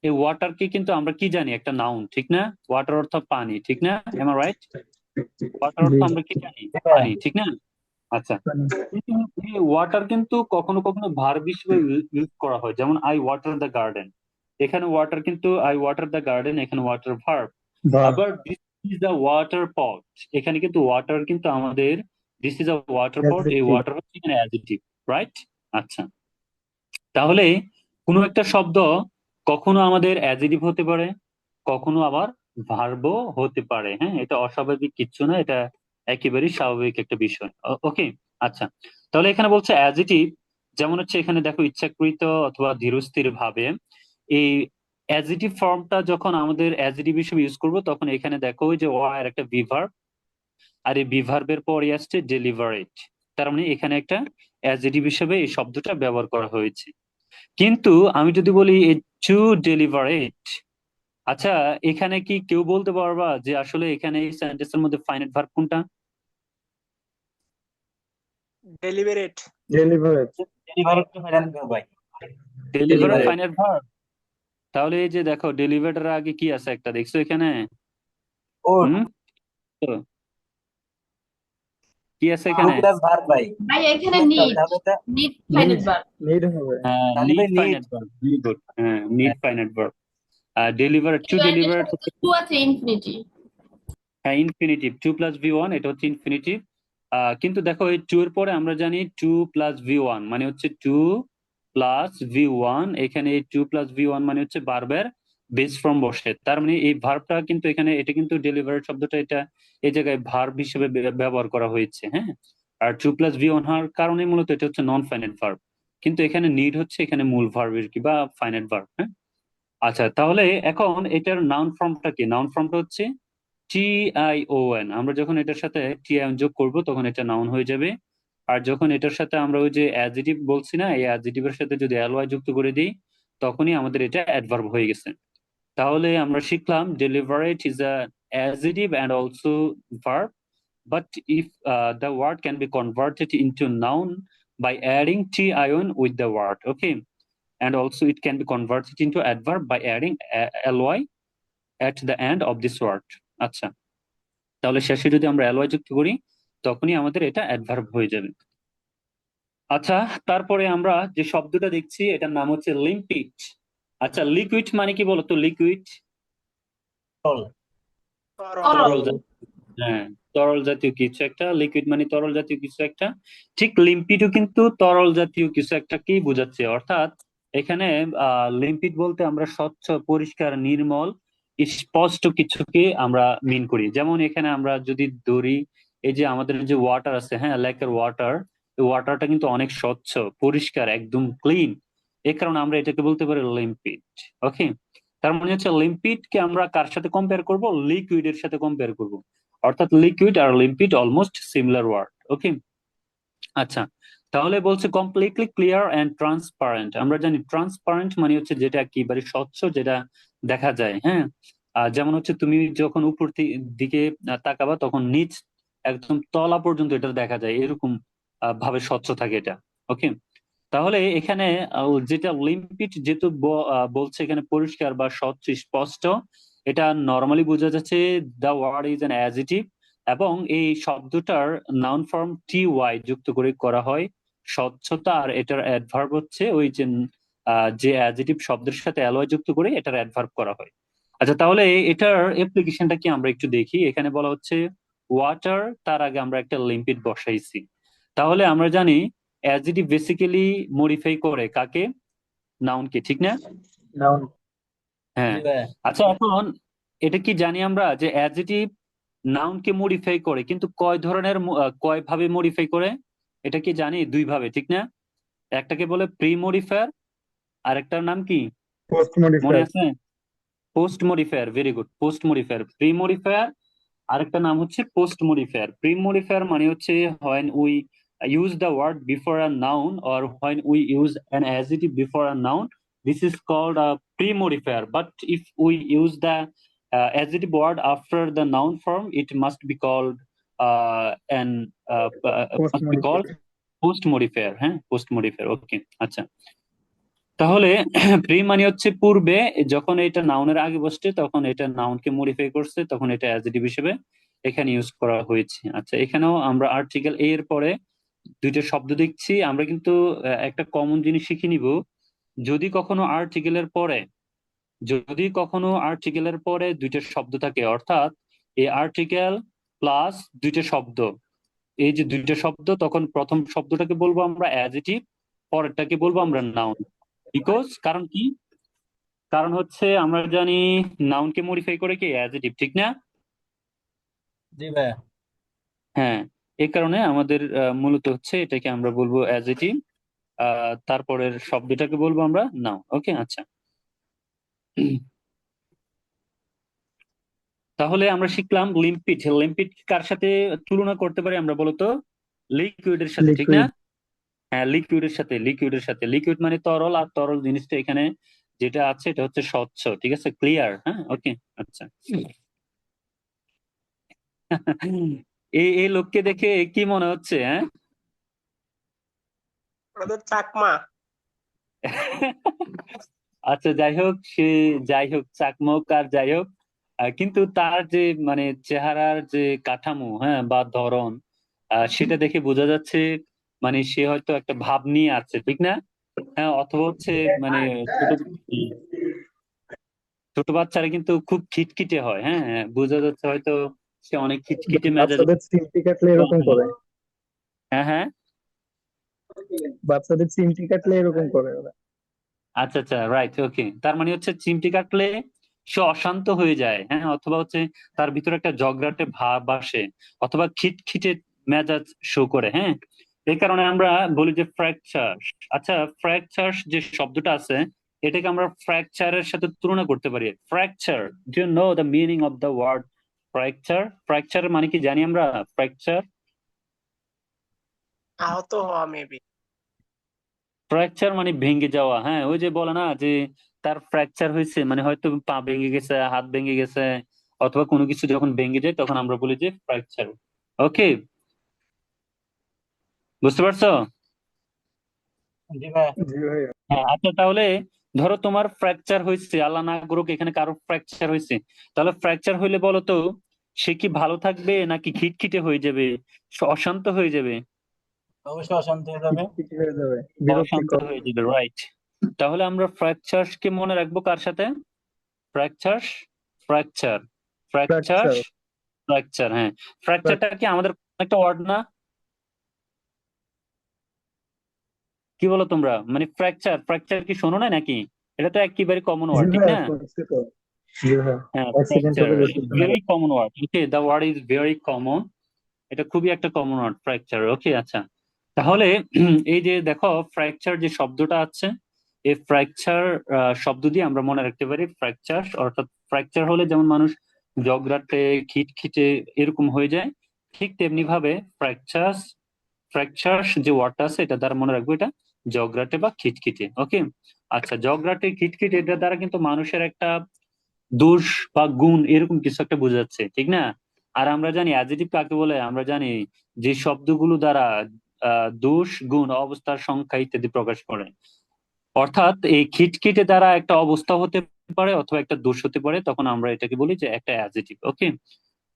এই ওয়াটারকে কিন্তু আমরা কি জানি, একটা নাউন, ঠিক না? ওয়াটার অর্থ পানি, ঠিক না? M I right? ওয়াটার অর্থ জি আমরা কি জানি, হ্যাঁ, পানি, ঠিক না? আচ্ছা, কিন্তু এই ওয়াটার কিন্তু কখনো কখনো ভার্ব হিসেবে ইউজ করা হয়, যেমন আই ওয়াটার দ্য গার্ডেন। এখানে ওয়াটার কিন্তু আই ওয়াটার দ্য গার্ডেন, এখানে ওয়াটার ভার্ব। ভার্ব আবার দিস ইজ দ্য ওয়াটার পট, এখানে কিন্তু ওয়াটার কিন্তু আমাদের দিস ইজ আ ওয়াটার পট, এই অ্যাডজেক্টিভ ওয়াটার হচ্ছে এখানে অ্যাডজেক্টিভ, রাইট? আচ্ছা, তাহলে কোনো একটা শব্দ কখনো আমাদের অ্যাডজেক্টিভ হতে পারে, কখনো আবার ভার্বও হতে পারে। হ্যাঁ, এটা অস্বাভাবিক কিচ্ছু না, এটা একেবারেই স্বাভাবিক একটা বিষয়। ওকে, আচ্ছা, তাহলে এখানে বলছে অ্যাডজেক্টিভ, যেমন হচ্ছে এখানে দেখো ইচ্ছাকৃত অথবা ধীরস্থির ভাবে। এই অ্যাডজেক্টিভ ফর্মটা যখন আমাদের অ্যাডজেক্টিভ হিসেবে ইউজ করব, তখন এখানে দেখো ওই যে ওয়ার একটা বিভার্ব, আর এই বিভার্বের পরে আসছে ডেলিভারেট। তার মানে এখানে একটা অ্যাডজেক্টিভ হিসেবে এই শব্দটা ব্যবহার করা হয়েছে। কিন্তু আমি যদি বলি টু ডেলিভারেট, আচ্ছা, এখানে কি কেউ বলতে পারবা যে আসলে এখানে এই সেন্টেন্সের মধ্যে ফাইনাইট ভার্ব কোনটা? Deliberate. Deliberate deliberate to final ভাই। Deliberate deliberate finite verb. তাহলে এই যে দেখো ডেলিভারেটের আগে কি আছে একটা, দেখছো এখানে? উড, হুম, তো কি আছে টু এখানে? প্লাস ভার্ব ভাই। ভাই কি এখানে আসতে হবে নিড, তাহলে এটা? Need finite need verb. Need হবে হ্যাঁ, তাহলে নিড ভাই need. Finite verb, very good. হ্যাঁ, need finite verb. Deliberate, to ডেলিভারেটের ডেলিভারেট সাথে তো হচ্ছে, টু আছে ইনফিনিটি। হ্যাঁ, infinitive, to plus V one, এটা হচ্ছে ইনফিনিটিভ। কিন্তু দেখো এই টু এর পরে আমরা জানি টু প্লাস ভি ওয়ান মানে হচ্ছে টু প্লাস ভি ওয়ান, এখানে এই টু প্লাস ভি ওয়ান মানে হচ্ছে ভার্বের বেস ফর্ম বসে। তার মানে এই ভার্বটা কিন্তু এখানে, এটা কিন্তু ডেলিভারেট শব্দটা এটা এই জায়গায় ভার্ব হিসেবে ব্যবহার করা হয়েছে। হ্যাঁ, আর টু প্লাস ভি ওয়ান হওয়ার কারণে মূলত এটা হচ্ছে নন ফাইনাইট ভার্ব, কিন্তু এখানে নিড হচ্ছে এখানে মূল ভার্বের কি বা ফাইনাইট ভার্ব। হ্যাঁ, আচ্ছা, তাহলে এখন এটার নাউন ফর্মটা কি? নাউন ফর্মটা হচ্ছে টি আই ও এন। আমরা যখন এটার সাথে টি আই যোগ করব তখন এটা নাউন হয়ে যাবে। আর যখন এটার সাথে আমরা ওই যে অ্যাডজেটিভ বলছি না, এই অ্যাডজেটিভের সাথে যদি এলওয়াই যুক্ত করে দিই, তখনই আমাদের এটা অ্যাডভার্ব হয়ে গেছে। তাহলে আমরা শিখলাম delivered is a adjective and also verb, but if the word can be converted into noun by adding tion with the word, okay, and also it can be converted into adverb by adding ly at the end of this word. আচ্ছা, তাহলে শেষে যদি আমরা অ্যালয় যুক্ত করি তখনই আমাদের এটা অ্যাডভার্ব হয়ে যাবে। আচ্ছা, তারপরে আমরা যে শব্দটা দেখছি এটার নাম হচ্ছে লিম্পিড। আচ্ছা, লিকুইড মানে কি বলতো? লিকুইড তরল। তরল হ্যাঁ, তরল জাতীয় কিছু একটা। লিকুইড মানে তরল জাতীয় কিছু একটা। ঠিক লিম্পিডও কিন্তু তরল জাতীয় কিছু একটাকেই বোঝাচ্ছে। অর্থাৎ এখানে লিম্পিড বলতে আমরা স্বচ্ছ, পরিষ্কার, নির্মল, স্পষ্ট কিছুকে আমরা মিন করি। যেমন এখানে আমরা যদি ধরি, এই যে আমাদের যে ওয়াটার আছে, হ্যাঁ, লেকের ওয়াটার, এই ওয়াটারটা কিন্তু অনেক স্বচ্ছ, পরিষ্কার, একদম ক্লিন। এই কারণে আমরা এটাকে বলতে পারি লিম্পিড। ওকে, তার মানে হচ্ছে লিম্পিড কে আমরা কার সাথে কম্পেয়ার করব? লিকুইডের সাথে কম্পেয়ার করব। অর্থাৎ লিকুইড আর লিম্পিড অলমোস্ট সিমিলার ওয়ার্ড। ওকে, আচ্ছা, তাহলে বলছে কমপ্লিটলি ক্লিয়ার অ্যান্ড ট্রান্সপারেন্ট। আমরা জানি ট্রান্সপারেন্ট মানে হচ্ছে যেটা একেবারে স্বচ্ছ, যেটা দেখা যায়। হ্যাঁ, যেমন হচ্ছে তুমি যখন উপর দিকে তাকাবা তখন নিচ একদম তলা পর্যন্ত এটা দেখা যায়, এরকম ভাবে স্বচ্ছ থাকে এটা। ওকে, তাহলে এখানে যেটা লিম্পিড, যেহেতু বলছে এখানে পরিষ্কার বা স্বচ্ছ, স্পষ্ট, এটা নর্মালি বোঝা যাচ্ছে the word is an adjective, এবং এই শব্দটার নাউন ফর্ম টি ওয়াই যুক্ত করে করা হয় স্বচ্ছতা, আর এটার অ্যাডভার্ব হচ্ছে ওই যে যে অ্যাডজেক্টিভ শব্দের সাথে অ্যালয় যুক্ত করে এটার অ্যাডভার্ব করা হয়। আচ্ছা, তাহলে এটার অ্যাপ্লিকেশনটা কি আমরা একটু দেখি। এখানে বলা হচ্ছে ওয়াটার, তার আগে আমরা একটা লিম্পিড বসাইছি। তাহলে আমরা জানি অ্যাডজেক্টিভ বেসিক্যালি মডিফাই করে কাকে? নাউনকে, ঠিক না? নাউন হ্যাঁ, জি ভাই। আচ্ছা, এখন এটা কি জানি আমরা যে অ্যাডজেক্টিভ নাউনকে মডিফাই করে, কিন্তু কয় ধরনের কয় ভাবে মডিফাই করে? এটা কি জানি? দুই ভাবে, ঠিক না? একটাকে বলে প্রি মডিফায়ার, আর একটার নাম কি? পোস্ট মনে মডিফায়ার। আছে? Post modifier, very good, post modifier. Pre modifier আরেকটা নাম হচ্ছে পোস্ট মডিফায়ার। প্রি মডিফায়ার মানে হচ্ছে when we use the word before a noun or when we use an adjective before a noun, this is called a pre modifier. But if we use the adjective word after the noun form, it must be called post must be modifier. called post modifier. হ্যাঁ, পোস্ট মডিফায়ার। ওকে, আচ্ছা। তাহলে প্রি মানে হচ্ছে পূর্বে, যখন এটা নাউনের আগে বসছে তখন এটা নাউনকে মডিফাই করছে, তখন এটা অ্যাডজেক্টিভ হিসেবে এখানে ইউজ করা হয়েছে। আচ্ছা, এখানেও আমরা আর্টিকেল এর পরে দুইটা শব্দ দেখছি। আমরা কিন্তু একটা কমন জিনিস শিখে নিব। যদি কখনো আর্টিকেলের পরে দুইটা শব্দ থাকে, অর্থাৎ এই আর্টিকেল প্লাস দুইটা শব্দ, এই যে দুইটা শব্দ, তখন প্রথম শব্দটাকে বলবো আমরা অ্যাডজেক্টিভ, পরেরটাকে বলবো আমরা নাউন। বিকজ কারণ কি? কারণ হচ্ছে আমরা জানি নাউনকে মডিফাই করে কি অ্যাডজেক্টিভ, ঠিক না? জি ভাইয়া। হ্যাঁ, এই কারণে আমাদের মূলত হচ্ছে এটাকে আমরা বলবো অ্যাডজেক্টিভ, তারপরের শব্দটাকে বলবো আমরা নাউন। ওকে, আচ্ছা। তাহলে আমরা শিখলাম লিম্পিড। লিম্পিড কার সাথে তুলনা করতে পারি আমরা বলতো? লিকুইডের সাথে, ঠিক না? লিকুইড। হ্যাঁ, লিকুইড মানে তরল, আর তরল জিনিসটা এখানে যেটা আছে এটা হচ্ছে স্বচ্ছ, ঠিক আছে, ক্লিয়ার। হ্যাঁ, ওকে, আচ্ছা। এই এই লোককে দেখে কি মনে হচ্ছে? হ্যাঁ, ওদের চাকমা। আচ্ছা, যাই হোক চাকমক আর যাই হোক, কিন্তু তার যে মানে চেহারার যে কাঠামো, হ্যাঁ, বা ধরন, সেটা দেখে বোঝা যাচ্ছে মানে সে হয়তো একটা ভাব নিয়ে আছে, ঠিক না? হ্যাঁ, অথবা হচ্ছে মানে ছোট ছোট বাচ্চারা কিন্তু খুব খিটখিটে হয়। হ্যাঁ, বোঝা যাচ্ছে হয়তো সে অনেক খিটখিটে মেজাজ। বাচ্চাদের চিমটি কাটলে এরকম করে। হ্যাঁ, হ্যাঁ, বাচ্চাদের চিমটি কাটলে এরকম করে ওরা। আচ্ছা আচ্ছা, রাইট, ওকে। তার মানে হচ্ছে চিমটি কাটলে সে অশান্ত হয়ে যায়, হ্যাঁ, অথবা হচ্ছে তার ভিতরে একটা জগড়াটে ভাব আসে, অথবা খিটখিটে মেজাজ শো করে। হ্যাঁ, এই কারণে আমরা বলি যে ফ্র্যাকচার। আচ্ছা, ফ্র্যাকচার যে শব্দটা আছে, এটাকে আমরা ফ্র্যাকচারের সাথে তুলনা করতে পারি। Fracture, do you know the meaning of the word fracture? Fracture মানে কি জানি আমরা? ফ্র্যাকচার, আহত হওয়া মেবি। ফ্র্যাকচার মানে ভেঙে যাওয়া। হ্যাঁ, ওই যে বলে না যে তার ফ্র্যাকচার হয়েছে, মানে হয়তো পা ভেঙে গেছে, হাত ভেঙে গেছে, অথবা কোনো কিছু যখন ভেঙে যায় তখন আমরা বলি যে ফ্র্যাকচার। ওকে, বুঝতে পারছো? জি ভাইয়া। জি ভাইয়া। হ্যাঁ, আচ্ছা, তাহলে ধরো তোমার ফ্র্যাকচার হয়েছে, আল্লাহ না করুক এখানে কারো ফ্র্যাকচার হয়েছে, তাহলে ফ্র্যাকচার হইলে বলো তো সে কি ভালো থাকবে নাকি খিটখিটে হয়ে যাবে, সে অশান্ত হয়ে যাবে? অবশ্যই অশান্ত হয়ে যাবে। খিটখিটে হয়ে যাবে, অশান্ত বিরক্তিকর। হয়ে যাবে, রাইট। তাহলে আমরা ফ্র্যাকচারস কে মনে রাখবো কার সাথে? ফ্র্যাকচারস, ফ্র্যাকচার, ফ্র্যাকচার। ফ্র্যাকচারস, ফ্র্যাকচার। হ্যাঁ, ফ্র্যাকচারটা কি আমাদের একটা ওয়ার্ড না? কি বলো তোমরা? মানে ফ্র্যাকচার, ফ্র্যাকচার কি শোনো না নাকি? এটা তো একেবারে কমন জি ওয়ার্ড, ঠিক ভাইয়া, না? শুনছি তো। জি ভাইয়া, হ্যাঁ, অ্যাক্সিডেন্ট ফ্র্যাকচার, হলে বেশি শোনা ভেরি যায়। Common word. Okay, the word is very common. এটা খুবই একটা কমন ওয়ার্ড, ফ্র্যাকচার। ওকে, আচ্ছা। তাহলে এই যে দেখো ফ্র্যাকচার যে শব্দটা আছে, এই ফ্র্যাকচার শব্দ দিয়ে আমরা মনে রাখতে পারি ফ্র্যাকচার, অর্থাৎ ফ্র্যাকচার হলে যেমন মানুষ জগড়াটে, খিটখিটে এরকম হয়ে যায়, ঠিক তেমনি ভাবে ফ্র্যাকচার, ফ্র্যাকচার যে ওয়ার্ডটা আছে এটা দ্বারা মনে রাখবো এটা জগড়াটে বা খিটখিটে। ওকে, আচ্ছা, জগড়াটে খিটখিটে এটা দ্বারা কিন্তু মানুষের একটা দোষ বা গুণ এরকম কিছু একটা বোঝাচ্ছে, ঠিক না? আর আমরা জানি অ্যাডজেক্টিভ কাকে বলে? আমরা জানি যে শব্দগুলো দ্বারা দোষ, গুণ, অবস্থার সংখ্যা ইত্যাদি প্রকাশ করে। অর্থাৎ এই খিটখিটে দ্বারা একটা অবস্থা হতে পারে অথবা একটা দোষ হতে পারে, তখন আমরা এটাকে বলি যে একটা অ্যাডজেক্টিভ। ওকে,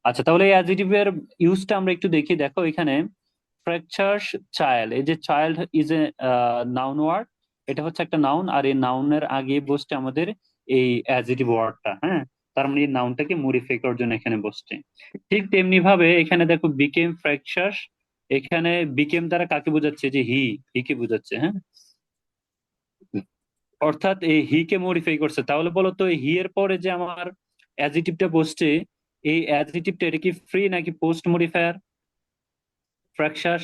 আচ্ছা, তাহলে এই অ্যাডজেক্টিভ এর ইউজটা আমরা একটু দেখি। দেখো এখানে ফ্র্যাকচার চাইল্ড, এই যে child is a noun word, এটা হচ্ছে একটা নাউন, আর এই নাউনের আগে বসছে আমাদের এই অ্যাডজেক্টিভ ওয়ার্ডটা। হ্যাঁ, তার মানে এই নাউনটাকে মডিফাই করার জন্য এখানে বসছে। ঠিক তেমনি ভাবে এখানে দেখো বিকেম ফ্র্যাকচার, এখানে বিকেম দ্বারা কাকে বোঝাচ্ছে? যে হি কে বোঝাচ্ছে। হ্যাঁ, অর্থাৎ এই হি কে মডিফাই করছে। তাহলে বলো তো হি এর পরে যে আমার অ্যাডজেক্টিভটা বসছে, এই অ্যাডজেক্টিভটা এটা কি ফ্রি নাকি পোস্ট মডিফায়ার? ফ্র্যাকচার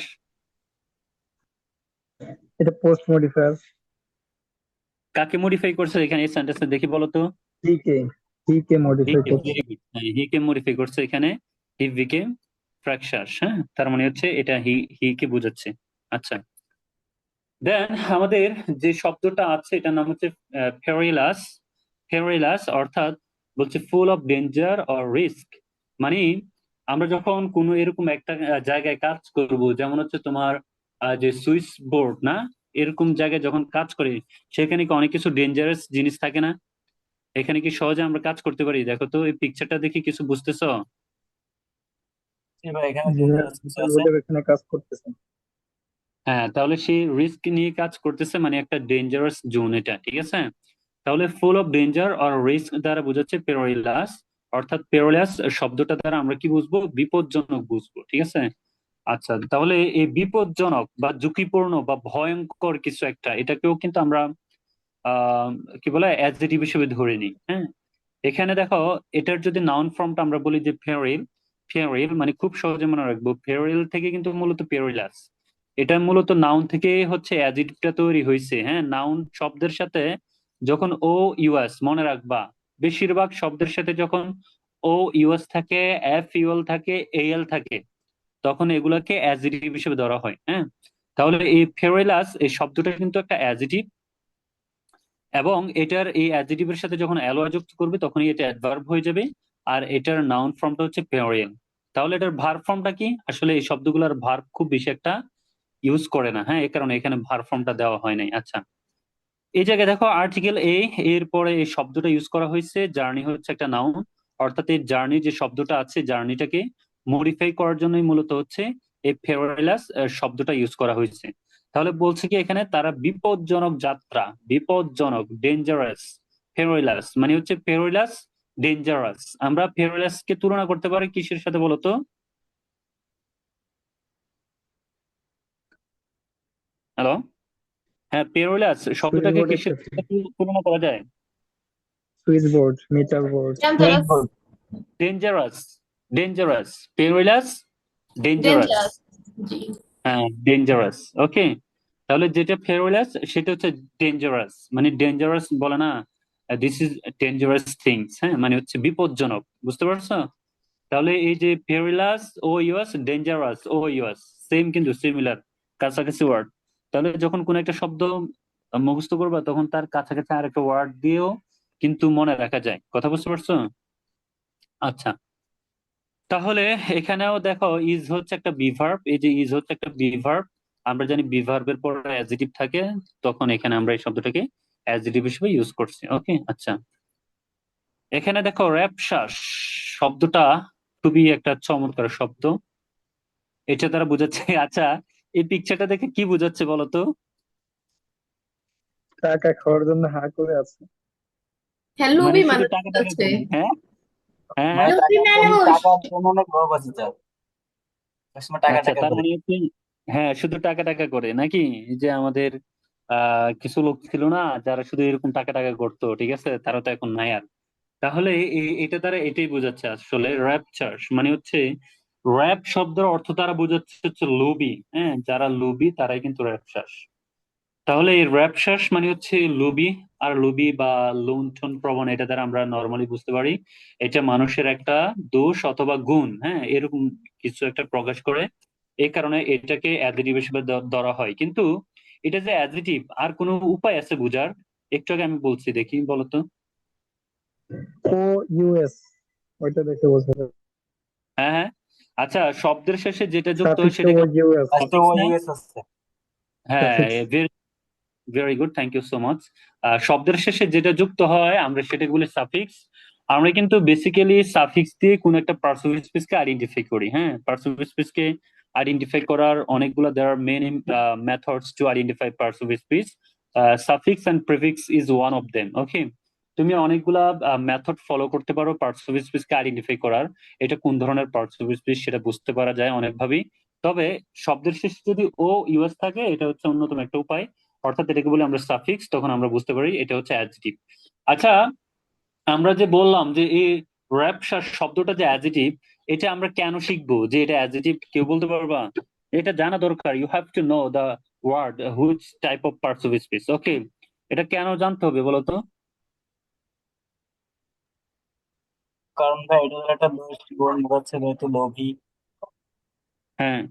এটা পোস্ট মডিফায়ার। কাকে মডিফাই করছে এখানে এই সেন্টেন্সে দেখি বলো তো। হি কে হি কে মডিফাই হিকে, করছে। Very good. হ্যাঁ, হিকে মডিফাই করছে এখানে। He became ফ্র্যাকচার্স। হ্যাঁ, তার মানে হচ্ছে এটা হি কে বোঝাচ্ছে। আচ্ছা, দেন আমাদের যে শব্দটা আছে এটার নাম হচ্ছে পেরিলাস। পেরিলাস অর্থাৎ বলছে ফুল অফ ডেঞ্জার অর রিস্ক। মানে আমরা যখন কোনো এরকম একটা জায়গায় কাজ করব, যেমন হচ্ছে তোমার যে সুইচ বোর্ড না, এরকম জায়গায় যখন কাজ করি সেখানে কি অনেক কিছু ডেঞ্জারাস জিনিস থাকে না? এখানে কি সহজে আমরা কাজ করতে পারি? দেখো তো এই পিকচারটা দেখে কিছু বুঝতেছো? জি ভাই, এখানে জি ভাইয়া, ডেঞ্জারাস কিছু আছে। বোর্ডের এখানে কাজ করতেছেন। হ্যাঁ, তাহলে সেই রিস্ক নিয়ে কাজ করতেছে, মানে একটা ডেঞ্জারাস জোন এটা, ঠিক আছে? তাহলে ফুল অফ ডেঞ্জার আর রিস্ক দ্বারা বোঝাচ্ছে পেরিলাস। অর্থাৎ পেরিলাস শব্দটা দ্বারা আমরা কি বুঝবো? বিপজ্জনক বুঝবো, ঠিক আছে? আচ্ছা, তাহলে এই বিপজ্জনক বা ঝুঁকিপূর্ণ বা ভয়ঙ্কর কিছু একটা, এটাকেও কিন্তু আমরা আহ কি বলে অ্যাডজেক্টিভ হিসেবে ধরে নিই। হ্যাঁ, এখানে দেখো, এটার যদি নাউন ফর্মটা আমরা বলি যে পেরিল। পেরিল মানে খুব সহজে মনে রাখবো, পেরিল থেকে কিন্তু মূলত পেরিলাস। এটা মূলত নাউন থেকে হচ্ছে অ্যাডজেক্টিভটা তৈরি হয়েছে। হ্যাঁ, নাউন শব্দের সাথে যখন ও ইউএস, মনে রাখবা বেশিরভাগ শব্দের সাথে যখন ও ইউএস থাকে, এফ ইউএল থাকে, এএল থাকে, তখন এগুলাকে অ্যাডজেক্টিভ হিসেবে ধরা হয়। হ্যাঁ, তাহলে এই পেরিলাস এই শব্দটা কিন্তু একটা অ্যাডজেক্টিভ, এবং এটার এই অ্যাডজেক্টিভের সাথে যখন অ্যালয় যুক্ত করবে তখনই এটা অ্যাডভার্ব হয়ে যাবে। আর এটার নাউন ফর্মটা হচ্ছে পেরিল। তাহলে এটার ভার্ব ফর্মটা কি? আসলে এই শব্দগুলোর ভার্ব খুব বেশি একটা ইউজ করে না। হ্যাঁ, এই কারণে এখানে ভার্ব ফর্মটা দেওয়া হয় নাই। আচ্ছা, এই জায়গায় দেখো আর্টিকেল এ, এর পরে এই শব্দটা ইউজ করা হয়েছে। জার্নি হচ্ছে একটা নাউন, অর্থাৎ এই জার্নি যে শব্দটা আছে, জার্নিটাকে মডিফাই করার জন্যই মূলত হচ্ছে এই পেরিলাস শব্দটা ইউজ করা হয়েছে। তাহলে বলছে কি এখানে, তারা বিপজ্জনক যাত্রা, বিপজ্জনক, ডেঞ্জারাস। পেরিলাস মানে হচ্ছে পেরিলাস, ডেঞ্জারাস। আমরা পেরিলাস কে তুলনা করতে পারি কিসের সাথে বলতো? হ্যালো, হ্যাঁ, পেরিলাস সুইচ শব্দটাকে বোর্ডের কিসের সাথে, সাথে তুলনা করা যায়? Switch board, meter board. Switch board. Dangerous, dangerous, perilous, dangerous. Dangerous. জি। হ্যাঁ, ডেঞ্জারাস। ওকে, তাহলে যেটা পেরিলাস সেটা হচ্ছে ডেঞ্জারাস। মানে ডেঞ্জারাস বলে না, দিস ইজ ডেঞ্জারাস থিংস। হ্যাঁ, মানে হচ্ছে বিপজ্জনক, বুঝতে পারছো? তাহলে এই যে পেরিলাস ও ইউএস, ডেঞ্জারাস ও ইউএস, সেম কিন্তু সিমিলার, কাছাকাছি ওয়ার্ড। তাহলে যখন কোন একটা শব্দ মুখস্থ করবা তখন তার কাছাকাছি আরেকটা ওয়ার্ড দিয়েও কিন্তু মনে রাখা যায়। কথা বুঝতে পারছো? আচ্ছা, তাহলে এখানেও দেখো ইজ হচ্ছে একটা বিভার্ব। এই যে ইজ হচ্ছে একটা বিভার্ব, আমরা জানি বিভার্বের পর অ্যাডজেক্টিভ থাকে, তখন এখানে আমরা এই শব্দটাকে অ্যাডজেক্টিভ হিসেবে ইউজ করছি। ওকে, আচ্ছা, এখানে দেখো র্যাপশাস শব্দটা খুবই একটা চমৎকার শব্দ। এটা দ্বারা বোঝাচ্ছে আচ্ছা, এই পিকচারটা দেখে কি বোঝাচ্ছে বলো তো? টাকা খাওয়ার জন্য হা করে আছে। হ্যাঁ, মানে লোভী শুধু মানুষ টাকা টাকা আছে। করে? হ্যাঁ, হ্যাঁ, মানে হ্যাঁ। লোভী মানুষ। টাকার জন্য অনেক লোভ আছে তার, সবসময় টাকা আচ্ছা, টাকা তার করে। মানে হচ্ছে, হ্যাঁ, শুধু টাকা টাকা করে নাকি? এই যে আমাদের কিছু লোক ছিল না যারা শুধু এরকম টাকা টাকা করতো, ঠিক আছে, তারা তো এখন নাই আর। তাহলে এটা দ্বারা এটাই বোঝাচ্ছে আসলে র্যাপচার মানে হচ্ছে, র্যাপ শব্দের অর্থ দ্বারা বোঝাচ্ছে হচ্ছে লোভী। হ্যাঁ, যারা লোভী তারাই কিন্তু র্যাপশাস। তাহলে এই র্যাপশাস মানে হচ্ছে লোভী। আর লোভী বা লুণ্ঠন প্রবণ, এটা দ্বারা আমরা নর্মালি বুঝতে পারি এটা মানুষের একটা দোষ অথবা গুণ। হ্যাঁ, এরকম কিছু একটা প্রকাশ করে, এই কারণে এটাকে অ্যাডজেক্টিভ হিসেবে ধরা হয়। কিন্তু এটা যে অ্যাডজেক্টিভ, আর কোনো উপায় আছে বুঝার? একটু আগে আমি বলছি, দেখি বলতো। ও ইউএস, ওইটা দেখে বোঝা যায়। হ্যাঁ, হ্যাঁ। আচ্ছা, শব্দের শেষে যেটা যুক্ত হয় সাফিক্সে সেটাকে ও ইউএস। ফার্স্টে ও সাফিক্স না? ইউএস আছে। হ্যাঁ, suffix. Very very good, thank you so much. শব্দের শেষে যেটা যুক্ত হয় আমরা সেটাকে বলি সাফিক্স। আমরা কিন্তু বেসিক্যালি সাফিক্স দিয়ে কোন একটা পার্টস অফ স্পিচকে আইডেন্টিফাই করি। হ্যাঁ, পার্টস অফ স্পিচকে আইডেন্টিফাই করার অনেকগুলো, there are many methods to identify parts of speech. Suffix and prefix is one of them. Okay, তুমি অনেকগুলা মেথড ফলো করতে পারো পার্টস অফ স্পিচকে আইডেন্টিফাই করার। এটা কোন ধরনের পার্টস অফ স্পিচ সেটা বুঝতে পারা যায় অনেকভাবেই। তবে শব্দের শেষে যদি ও ইউএস থাকে, এটা হচ্ছে অন্যতম একটা উপায়। অর্থাৎ এটাকে বলি আমরা সাফিক্স, তখন আমরা বুঝতে পারি এটা হচ্ছে অ্যাডজেক্টিভ। আচ্ছা, আমরা যে বললাম যে এই র্যাপশাস শব্দটা যে অ্যাডজেক্টিভ, এটা আমরা কেন শিখবো যে এটা অ্যাডজেক্টিভ? কেউ বলতে পারবা? এটা জানা দরকার। You have to know the word which type of parts of speech. Okay, এটা কেন জানতে হবে বলো তো? কারণ ভাই এটা হলো একটা দোষ গুণ বোঝাচ্ছে, যেহেতু লোভী। হ্যাঁ,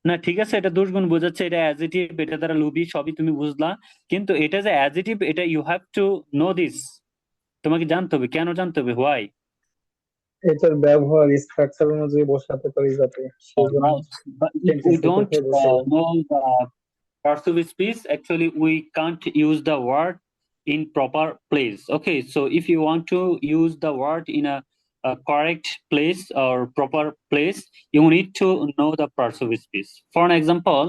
না ঠিক আছে, এটা দুষ্গুণ বোঝাচ্ছে, এটা অ্যাজিটিভ, এটা দ্বারা লুবি সবই তুমি বুঝলা, কিন্তু এটা যে অ্যাজিটিভ এটা you have to know this, তোমাকে জানতে হবে, কেন জানতে হবে, হোয়াই। এটার ব্যবহার স্ট্রাকচার অনুযায়ী বসাতে পারি যাতে, সেই জন্য Right. But if we সেন্টেন্সে don't কোথায় বসাবো। know the persuasive speech, actually we can't use the word in proper place. Okay, so if you want to use the word in a correct place or proper place, you need to know the persuasive speech. For an example,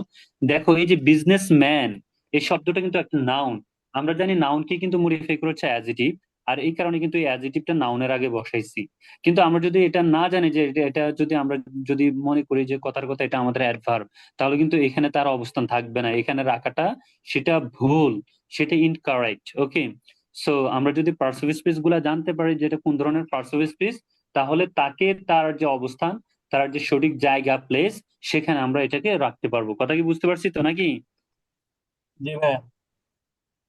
দেখো এই যে বিজনেসম্যান, এই শব্দটা কিন্তু একটা নাউন। আমরা জানি নাউনকে কিন্তু মডিফাই করেছে অ্যাডজেটিভ, আর এই কারণে কিন্তু এই অ্যাডজেটিভটা নাউনের আগে বসাইছি। কিন্তু আমরা যদি এটা না জানি যে এটা যদি আমরা যদি মনে করি যে কথার কথা এটা আমাদের অ্যাডভার্ব, তাহলে কিন্তু এখানে তার অবস্থান থাকবে না, এখানে রাখাটা সেটা ভুল, সেটা ইনকারেক্ট। ওকে, সো আমরা যদি পার্সোনাল স্পেস গুলা জানতে পারি যেটা কোন ধরনের পার্সোনাল স্পেস, তাহলে তাকে তার যে অবস্থান, তার যে সঠিক জায়গা প্লেস, সেখানে আমরা এটাকে রাখতে পারবো। কথা কি বুঝতে পারছি তো নাকি? জি ভাই।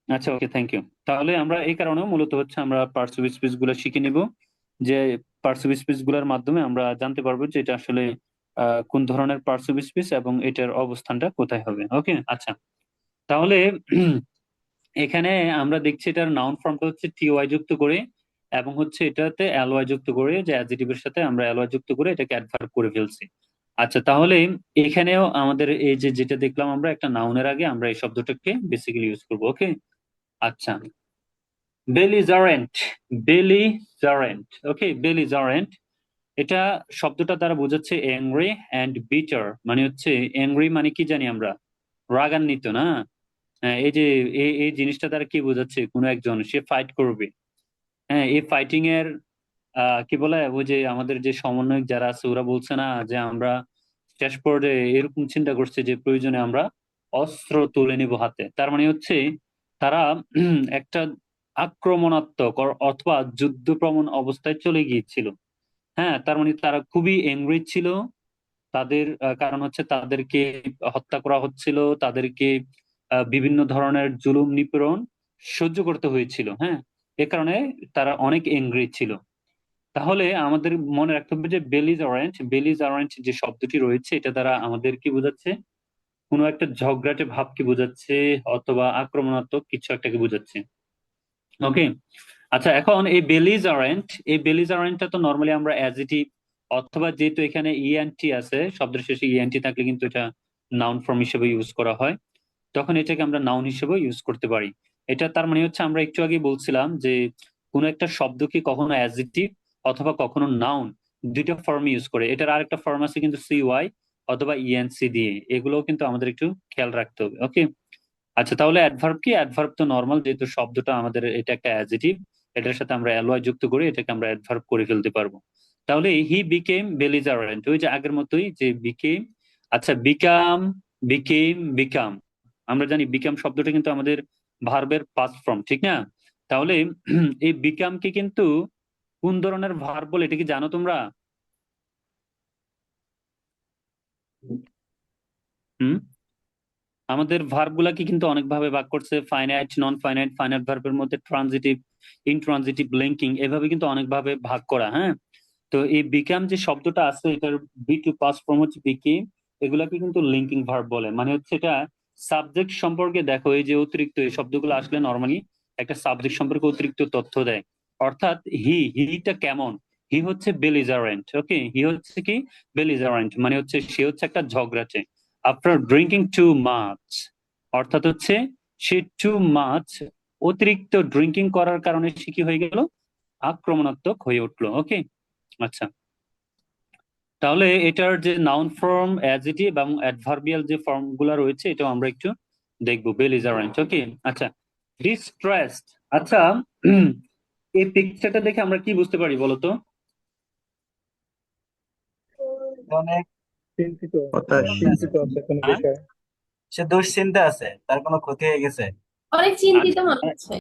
আচ্ছা, ওকে, থ্যাংক ইউ। তাহলে আমরা এই কারণেও মূলত হচ্ছে আমরা পার্সোনাল স্পেস গুলো শিখে নিব, যে পার্সোনাল স্পেস গুলোর মাধ্যমে আমরা জানতে পারবো যে এটা আসলে কোন ধরনের পার্সোনাল স্পেস এবং এটার অবস্থানটা কোথায় হবে। ওকে, আচ্ছা, তাহলে এখানে আমরা দেখছি এটার নাউন ফর্মটা হচ্ছে টি ওয়াই যুক্ত করে, এবং হচ্ছে এটাতে এল ওয়াই যুক্ত করে, যে অ্যাডজেটিভের সাথে আমরা এল ওয়াই যুক্ত করে এটাকে অ্যাডভার্ব করে ফেলছি। আচ্ছা, তাহলে এখানেও আমাদের এই যে যেটা দেখলাম আমরা একটা নাউনের আগে আমরা এই শব্দটাকে বেসিক্যালি ইউজ করবো। ওকে, আচ্ছা, বেলিজারেন্ট, বেলিজারেন্ট, ওকে, বেলিজারেন্ট, এটা শব্দটা দ্বারা বোঝাচ্ছে অ্যাংরি অ্যান্ড বিটার, মানে হচ্ছে অ্যাংরি মানে কি জানি আমরা, রাগান্বিত না? হ্যাঁ, এই যে এই জিনিসটা দ্বারা কি বোঝাচ্ছে, কোনো একজন সে ফাইট করবে। হ্যাঁ, এই ফাইটিং এর কি বলে, ওই যে আমাদের যে সমন্বয়ক যারা আছে ওরা বলছে না যে আমরা শেষ পর্যায়ে এরকম চিন্তা করছে যে প্রয়োজনে আমরা অস্ত্র তুলে নিব হাতে, তার মানে হচ্ছে তারা একটা আক্রমণাত্মক অথবা যুদ্ধপ্রবণ অবস্থায় চলে গিয়েছিল। হ্যাঁ, তার মানে তারা খুবই এংরি ছিল, তাদের কারণ হচ্ছে তাদেরকে হত্যা করা হচ্ছিল, তাদেরকে বিভিন্ন ধরনের জুলুম নিপীড়ন সহ্য করতে হয়েছিল। হ্যাঁ, এ কারণে তারা অনেক এংরি ছিল। তাহলে আমাদের মনে রাখতে হবে যে বেলিজারেন্ট, বেলিজারেন্ট যে শব্দটি রয়েছে এটা দ্বারা আমাদের কি বোঝাচ্ছে, কোনো একটা ঝগড়াটে ভাবকে বোঝাচ্ছে, অথবা আক্রমণাত্মক কিছু একটাকে বোঝাচ্ছে। ওকে, আচ্ছা, এখন এই বেলিজারেন্ট, এই বেলিজারেন্টটা তো নর্মালি আমরা অ্যাডজেটিভ, অথবা যেহেতু এখানে ইএনটি আছে, শব্দের শেষে ইএনটি থাকলে কিন্তু এটা নাউন ফর্ম হিসেবে ইউজ করা হয়, তখন এটাকে আমরা নাউন হিসেবে ইউজ করতে পারি। এটা তার মানে হচ্ছে আমরা একটু আগে বলছিলাম যে কোনো একটা শব্দকে কখনো অ্যাডজেটিভ অথবা কখনো নাউন, দুইটা ফর্ম ইউজ করে। এটার আরেকটা ফর্ম আছে কিন্তু সিওয়াই অথবা ইএনসি দিয়ে, এগুলোও কিন্তু আমাদের একটু খেয়াল রাখতে হবে। ওকে, আচ্ছা, তাহলে অ্যাডভার্ব কি? অ্যাডভার্ব তো নর্মাল, যেহেতু শব্দটা আমাদের এটা একটা অ্যাডজেটিভ, এটার সাথে আমরা অ্যালয় যুক্ত করে এটাকে আমরা অ্যাডভার্ব করে ফেলতে পারবো। তাহলে হি বিকেম বেলিজারেন্ট, ওই যে আগের মতোই যে বিকেম। আচ্ছা, বিকাম, বিকাম, আমরা জানি বিকাম শব্দটা কিন্তু আমাদের ভার্বের পাস্ট ফর্ম, ঠিক না? তাহলে এই বিকামকে কিন্তু কোন ধরনের ভার্ব বলে, এটা কি জানো তোমরা? হুম, আমাদের ভার্ব গুলাকে কিন্তু অনেক ভাবে ভাগ করছে, ফাইনাইট, নন ফাইনাইট, ফাইনাইট ভার্বের মধ্যে ট্রানজিটিভ, ইনট্রানজিটিভ, লিঙ্কিং, এভাবে কিন্তু অনেক ভাবে ভাগ করা। হ্যাঁ, তো এই বিকাম যে শব্দটা আছে এটার বি টু পাস ফর্ম হচ্ছে বিকেম, এগুলাকে কিন্তু লিঙ্কিং ভার্ব বলে, মানে হচ্ছে এটা সাবজেক্ট সম্পর্কে, দেখো এই যে অতিরিক্ত এই শব্দগুলো আসলে নর্মালি একটা সাবজেক্ট সম্পর্কে অতিরিক্ত তথ্য দেয়। অর্থাৎ হিটা কেমন, হি হচ্ছে বেলিজারেন্ট। ওকে, হি হচ্ছে কি, বেলিজারেন্ট, মানে হচ্ছে সে হচ্ছে একটা ঝগড়াটে। আফটার ড্রিঙ্কিং টু মাচ, অর্থাৎ হচ্ছে সে টু মাচ, অতিরিক্ত ড্রিঙ্কিং করার কারণে সে কি হয়ে গেল, আক্রমণাত্মক হয়ে উঠলো। ওকে, আচ্ছা, তাহলে এটার যে নাউন ফর্ম, অ্যাডজেটিভ এবং অ্যাডভার্বিয়াল যে ফর্ম গুলা রয়েছে এটাও আমরা একটু দেখবো। বেলিজারেন্ট, ওকে, আচ্ছা, ডিস্ট্রেসড, আচ্ছা, এই পিকচারটা দেখে আমরা কি বুঝতে পারি বলতো? অনেক চিন্তিত, হতাশ। চিন্তিত আছে কোনো হ্যাঁ, বিষয়ে। সে দুশ্চিন্তা আছে, তার কোনো ক্ষতি হয়ে গেছে। অনেক চিন্তিত আচ্ছা, মনে হচ্ছে।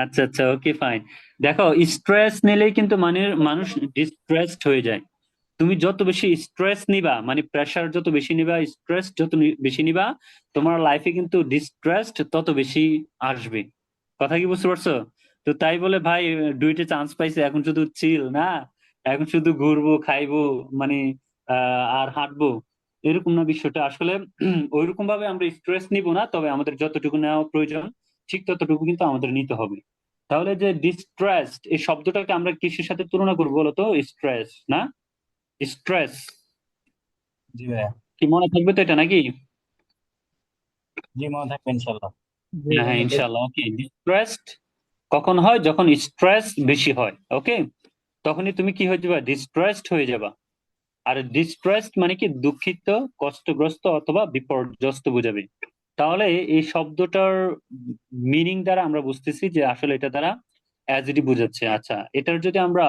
আচ্ছা, আচ্ছা, ওকে, ফাইন। দেখো, স্ট্রেস নিলেই কিন্তু মানে মানুষ ডিস্ট্রেসড হয়ে যায়। তুমি যত বেশি স্ট্রেস নিবা, মানে প্রেসার যত বেশি নিবা, স্ট্রেস যত বেশি নিবা, তোমার লাইফে কিন্তু ডিস্ট্রেসড তত বেশি আসবে। কথা কি বুঝতে পারছো? তো তাই বলে ভাই ডুয়েটে চান্স পাইছে এখন শুধু চিল না, এখন শুধু ঘুরবো খাইবো, মানে আর হাঁটবো, এরকম না বিষয়টা আসলে। ওইরকম ভাবে আমরা স্ট্রেস নিব না, তবে আমাদের যতটুকু নেওয়া প্রয়োজন ঠিক ততটুকু কিন্তু আমাদের নিতে হবে। তাহলে যে ডিস্ট্রেসড এই শব্দটাকে আমরা কিসের সাথে তুলনা করবো বলতো? স্ট্রেস না, স্ট্রেস। জি ভাইয়া। কি মনে থাকবে তো এটা নাকি? জি, মনে থাকবে ইনশাল্লাহ। জি হ্যাঁ হ্যাঁ, মনে থাকবে। ইনশাল্লাহ। ওকে, ডিস্ট্রেসড কখন হয়? যখন স্ট্রেস বেশি হয়, ওকে, তখনই তুমি কি হয়ে যাবা? ডিস্ট্রেসড হয়ে যাবা। আর ডিস্ট্রেসড মানে কি? দুঃখিত, কষ্টগ্রস্ত অথবা বিপর্যস্ত বোঝাবে। তাহলে এই শব্দটার মিনিং দ্বারা আমরা বুঝতেছি যে আসলে এটা দ্বারা অ্যাজিটিভ বোঝাচ্ছে। আচ্ছা, এটার যদি আমরা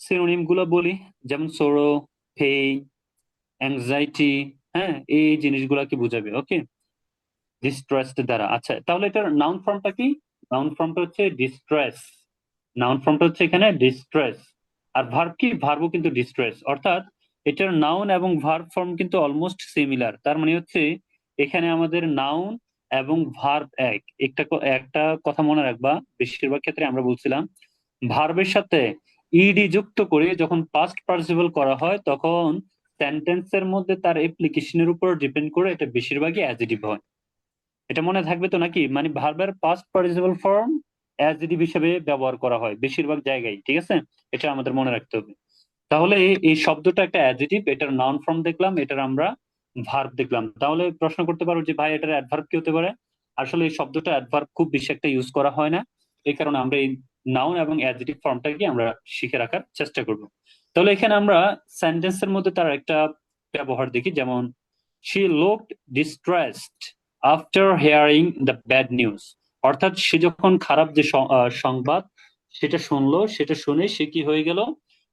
সিনোনিম গুলো বলি, যেমন সোরো, পেইন, অ্যাংজাইটি, হ্যাঁ, এই জিনিসগুলা কি বোঝাবে? ওকে, ডিস্ট্রেসড দ্বারা। আচ্ছা, তাহলে এটার নাউন ফর্মটা কি? নাউন ফর্মটা হচ্ছে ডিস্ট্রেস। নাউন ফর্মটা হচ্ছে এখানে ডিস্ট্রেস। আর ভার্ব কি? ভার্বও কিন্তু ডিস্ট্রেস। অর্থাৎ এটার নাউন এবং ভার্ব ফর্ম কিন্তু অলমোস্ট সিমিলার। তার মানে হচ্ছে এখানে আমাদের নাউন এবং ভার্ব একটা কথা মনে রাখবা, বেশিরভাগ ক্ষেত্রে আমরা বলছিলাম ভার্বের সাথে ইডি যুক্ত করে যখন পাস্ট পার্টিসিপল করা হয় তখন সেন্টেন্সের মধ্যে তার অ্যাপ্লিকেশনের উপর ডিপেন্ড করে এটা বেশিরভাগই অ্যাডজেক্টিভ হয়। এটা মনে থাকবে তো নাকি? মানে ভার্বের পাস্ট পার্টিসিপল ফর্ম অ্যাডজেক্টিভ হিসেবে ব্যবহার করা হয় বেশিরভাগ জায়গায়, ঠিক আছে? এটা আমাদের মনে রাখতে হবে। তাহলে এই শব্দটা একটা অ্যাডজেক্টিভ, এটার নাউন ফর্ম দেখলাম, এটার আমরা ভার্ব দেখলাম। তাহলে প্রশ্ন করতে পারো যে ভাই এটার অ্যাডভার্ব কি হতে পারে? আসলে এই শব্দটা অ্যাডভার্ব খুব বেশি একটা ইউজ করা হয় না, এই কারণে আমরা এই নাউন এবং অ্যাডজেক্টিভ ফর্মটাকে আমরা শিখে রাখার চেষ্টা করব। তাহলে এখানে আমরা সেন্টেন্সের মধ্যে তার একটা ব্যবহার দেখি, যেমন she looked distressed after hearing the bad news. অর্থাৎ সে যখন খারাপ যে সংবাদ সেটা শুনলো, সেটা শুনে সে কি হয়ে গেল?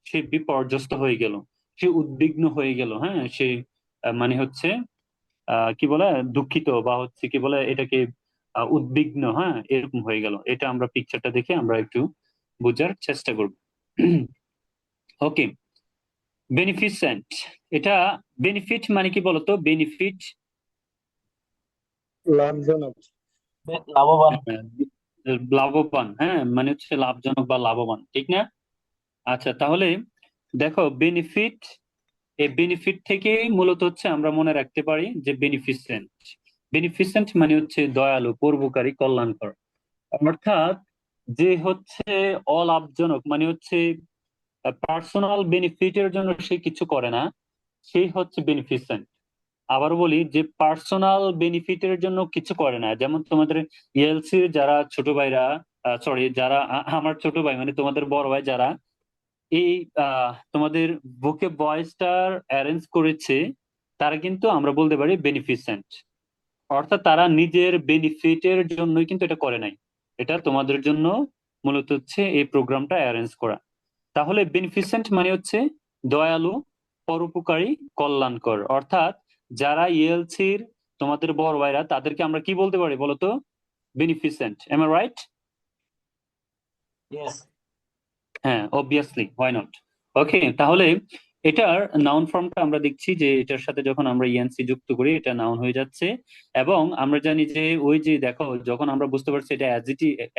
সে বিপর্যস্ত হয়ে গেল, সে উদ্বিগ্ন হয়ে গেল। হ্যাঁ, সে মানে হচ্ছে কি বলে, দুঃখিত, বা হচ্ছে কি বলে এটাকে, উদ্বিগ্ন, হ্যাঁ, এরকম হয়ে গেল। এটা আমরা পিকচারটা দেখে আমরা একটু বোঝার চেষ্টা করব। ওকে, বেনিফিসেন্ট। এটা বেনিফিট মানে কি বলতো? বেনিফিট লাভজনক। লাভবান। লাভবান, হ্যাঁ, মানে হচ্ছে লাভজনক বা লাভবান, ঠিক না? আচ্ছা, তাহলে দেখো বেনিফিট, এই বেনিফিট থেকে মূলত হচ্ছে আমরা মনে রাখতে পারি যে বেনিফিসেন্ট। বেনিফিসেন্ট মানে হচ্ছে দয়ালু, পরোপকারী, কল্যাণকর। অর্থাৎ যে হচ্ছে অলাভজনক, মানে হচ্ছে পার্সোনাল বেনিফিটের জন্য সে কিছু করে না, সেই হচ্ছে বেনিফিসেন্ট। আবার বলি, যে পার্সোনাল বেনিফিটের জন্য কিছু করে না, যেমন তোমাদের ইএলসির যারা ছোট ভাইরা, সরি, যারা আমার ছোট ভাই মানে তোমাদের বড় ভাই যারা এই তোমাদের বুকে ভয়েসটার অ্যারেঞ্জ করেছে, তারা কিন্তু আমরা বলতে পারি বেনিফিসেন্ট। অর্থাৎ তারা নিজের বেনিফিটের জন্যই কিন্তু এটা করে নাই, এটা তোমাদের জন্য মূলত হচ্ছে এই প্রোগ্রামটা অ্যারেঞ্জ করা। তাহলে বেনিফিসেন্ট মানে হচ্ছে দয়ালু, পরোপকারী, কল্যাণকর। অর্থাৎ যারা ইএলসির তোমাদের বড় ভাইরা তাদেরকে আমরা কি বলতে পারি বলতো? Beneficent. Am I right? Yes. হ্যাঁ, অবভিয়াসলি, হোয়াই নট। ওকে, তাহলে এটার নাউন ফর্মটা আমরা দেখছি যে এটার সাথে যখন আমরা ইএনসি যুক্ত করি এটা নাউন হয়ে যাচ্ছে। এবং আমরা জানি যে ওই যে দেখো, যখন আমরা বুঝতে পারছি এটা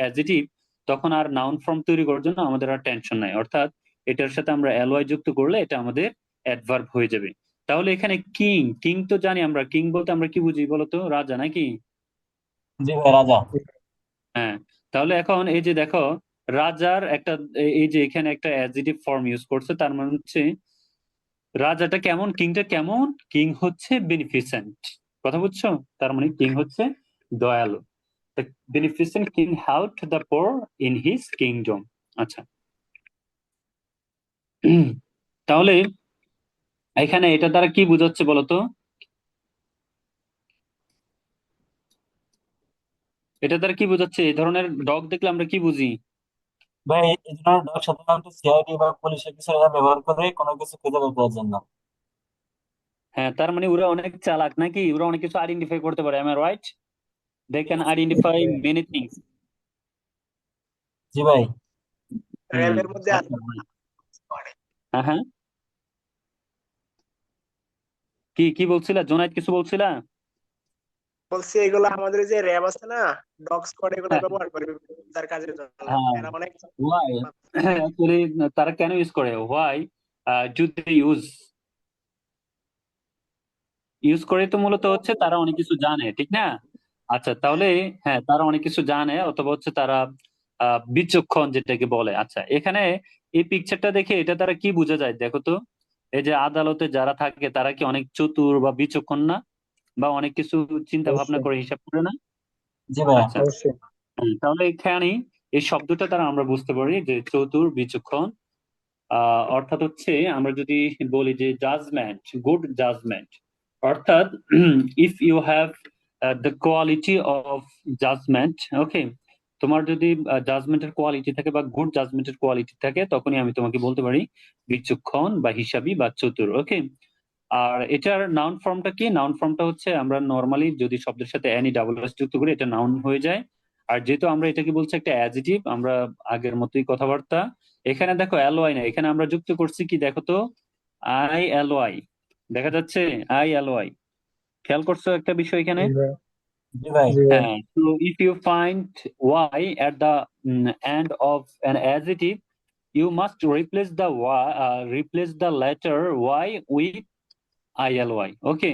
অ্যাডজেটিভ, তখন আর নাউন ফর্ম তৈরি করার জন্য আমাদের আর টেনশন নাই। অর্থাৎ এটার সাথে আমরা এলওয়াই যুক্ত করলে এটা আমাদের অ্যাডভার্ব হয়ে যাবে। তাহলে এখানে কিং, কিং তো জানি আমরা, কিং বলতে আমরা কি বুঝি বলতো? রাজা নাকি? জি ভাই, রাজা। হ্যাঁ, তাহলে এখন এই যে দেখো রাজার একটা, এই যে এখানে একটা অ্যাডজেটিভ ফর্ম ইউজ করছে, তার মানে হচ্ছে রাজাটা কেমন, কিংটা কেমন? কিং হচ্ছে বেনিফিসেন্ট। কথা বুঝছো? তার মানে কিং হচ্ছে দয়ালু। The beneficent king helped the poor in his kingdom. আচ্ছা, তাহলে এখানে এটা দ্বারা কি বোঝাচ্ছে বলতো? এটা দ্বারা কি বোঝাচ্ছে? এই ধরনের ডগ দেখলে আমরা কি বুঝি? ভাই, এই ধরনের ডগ সাধারণত সিআইডি বা পুলিশের কিছু এরা ব্যবহার করে কোনো কিছু খুঁজে বের করার জন্য। হ্যাঁ, তার মানে ওরা অনেক চালাক নাকি? ওরা অনেক কিছু আইডেন্টিফাই করতে পারে, am I right? They can Yes. Identify many things. জি ভাই। হুম। র্যাবের মধ্যে আচ্ছা ভাই। হ্যাঁ হ্যাঁ, কি কি বলছিলা জোনায়েদ? কিছু বলছিলা? বলছি এগুলো আমাদের যে র্যাব আছে না, ডগ স্কোয়াড, এগুলো হ্যাঁ ব্যবহার করে তার কাজের জন্য। হ্যাঁ এরা অনেক ওয়াই অ্যাকচুয়ালি তারা কেন ইউজ করে, ওয়াই ডু দে ইউজ করে তো মূলত হচ্ছে তারা অনেক কিছু জানে, ঠিক না? আচ্ছা তাহলে হ্যাঁ তারা অনেক কিছু জানে, অথবা হচ্ছে তারা বিচক্ষণ যেটাকে বলে। আচ্ছা এখানে এই পিকচারটা দেখে এটা তারা কি বোঝা যায় দেখো তো? এই যে আদালতে যারা থাকে তারা কি অনেক চতুর বা বিচক্ষণ না, বা অনেক কিছু চিন্তা ভাবনা অবশ্যই করে হিসাব করে না? জি ভাইয়া। আচ্ছা অবশ্যই। তাহলে এখানে এই শব্দটা দ্বারা আমরা বুঝতে পারি যে চতুর বিচক্ষণ, অর্থাৎ হচ্ছে আমরা যদি বলি যে জাজমেন্ট, গুড জাজমেন্ট, অর্থাৎ if you have the quality of judgement, okay, তোমার যদি জাজমেন্টের কোয়ালিটি থাকে বা গুড জাজমেন্টের কোয়ালিটি থাকে, তখনই আমি তোমাকে বলতে পারি বিচক্ষণ বা হিসাবি বা চতুর। ওকে, আর এটার নাউন ফর্মটা কি? নাউন ফর্মটা হচ্ছে আমরা নর্মালি যদি শব্দের সাথে এনি ডাবল এস যুক্ত করি এটা নাউন হয়ে যায়। আর যেহেতু আমরা এটাকে বলছি একটা অ্যাডজেক্টিভ, আমরা আগের মতোই কথাবার্তা। এখানে দেখো এলওয়াই না, এখানে আমরা যুক্ত করছি কি দেখো তো, আই এলওয়াই, দেখা যাচ্ছে আই এলওয়াই। খেয়াল করছো একটা বিষয় এখানে? জি ভাই। জি ভাই। জি ভাই। হ্যাঁ, so if you find y at the end of an adjective, you must replace the letter y with ILY। ওকে,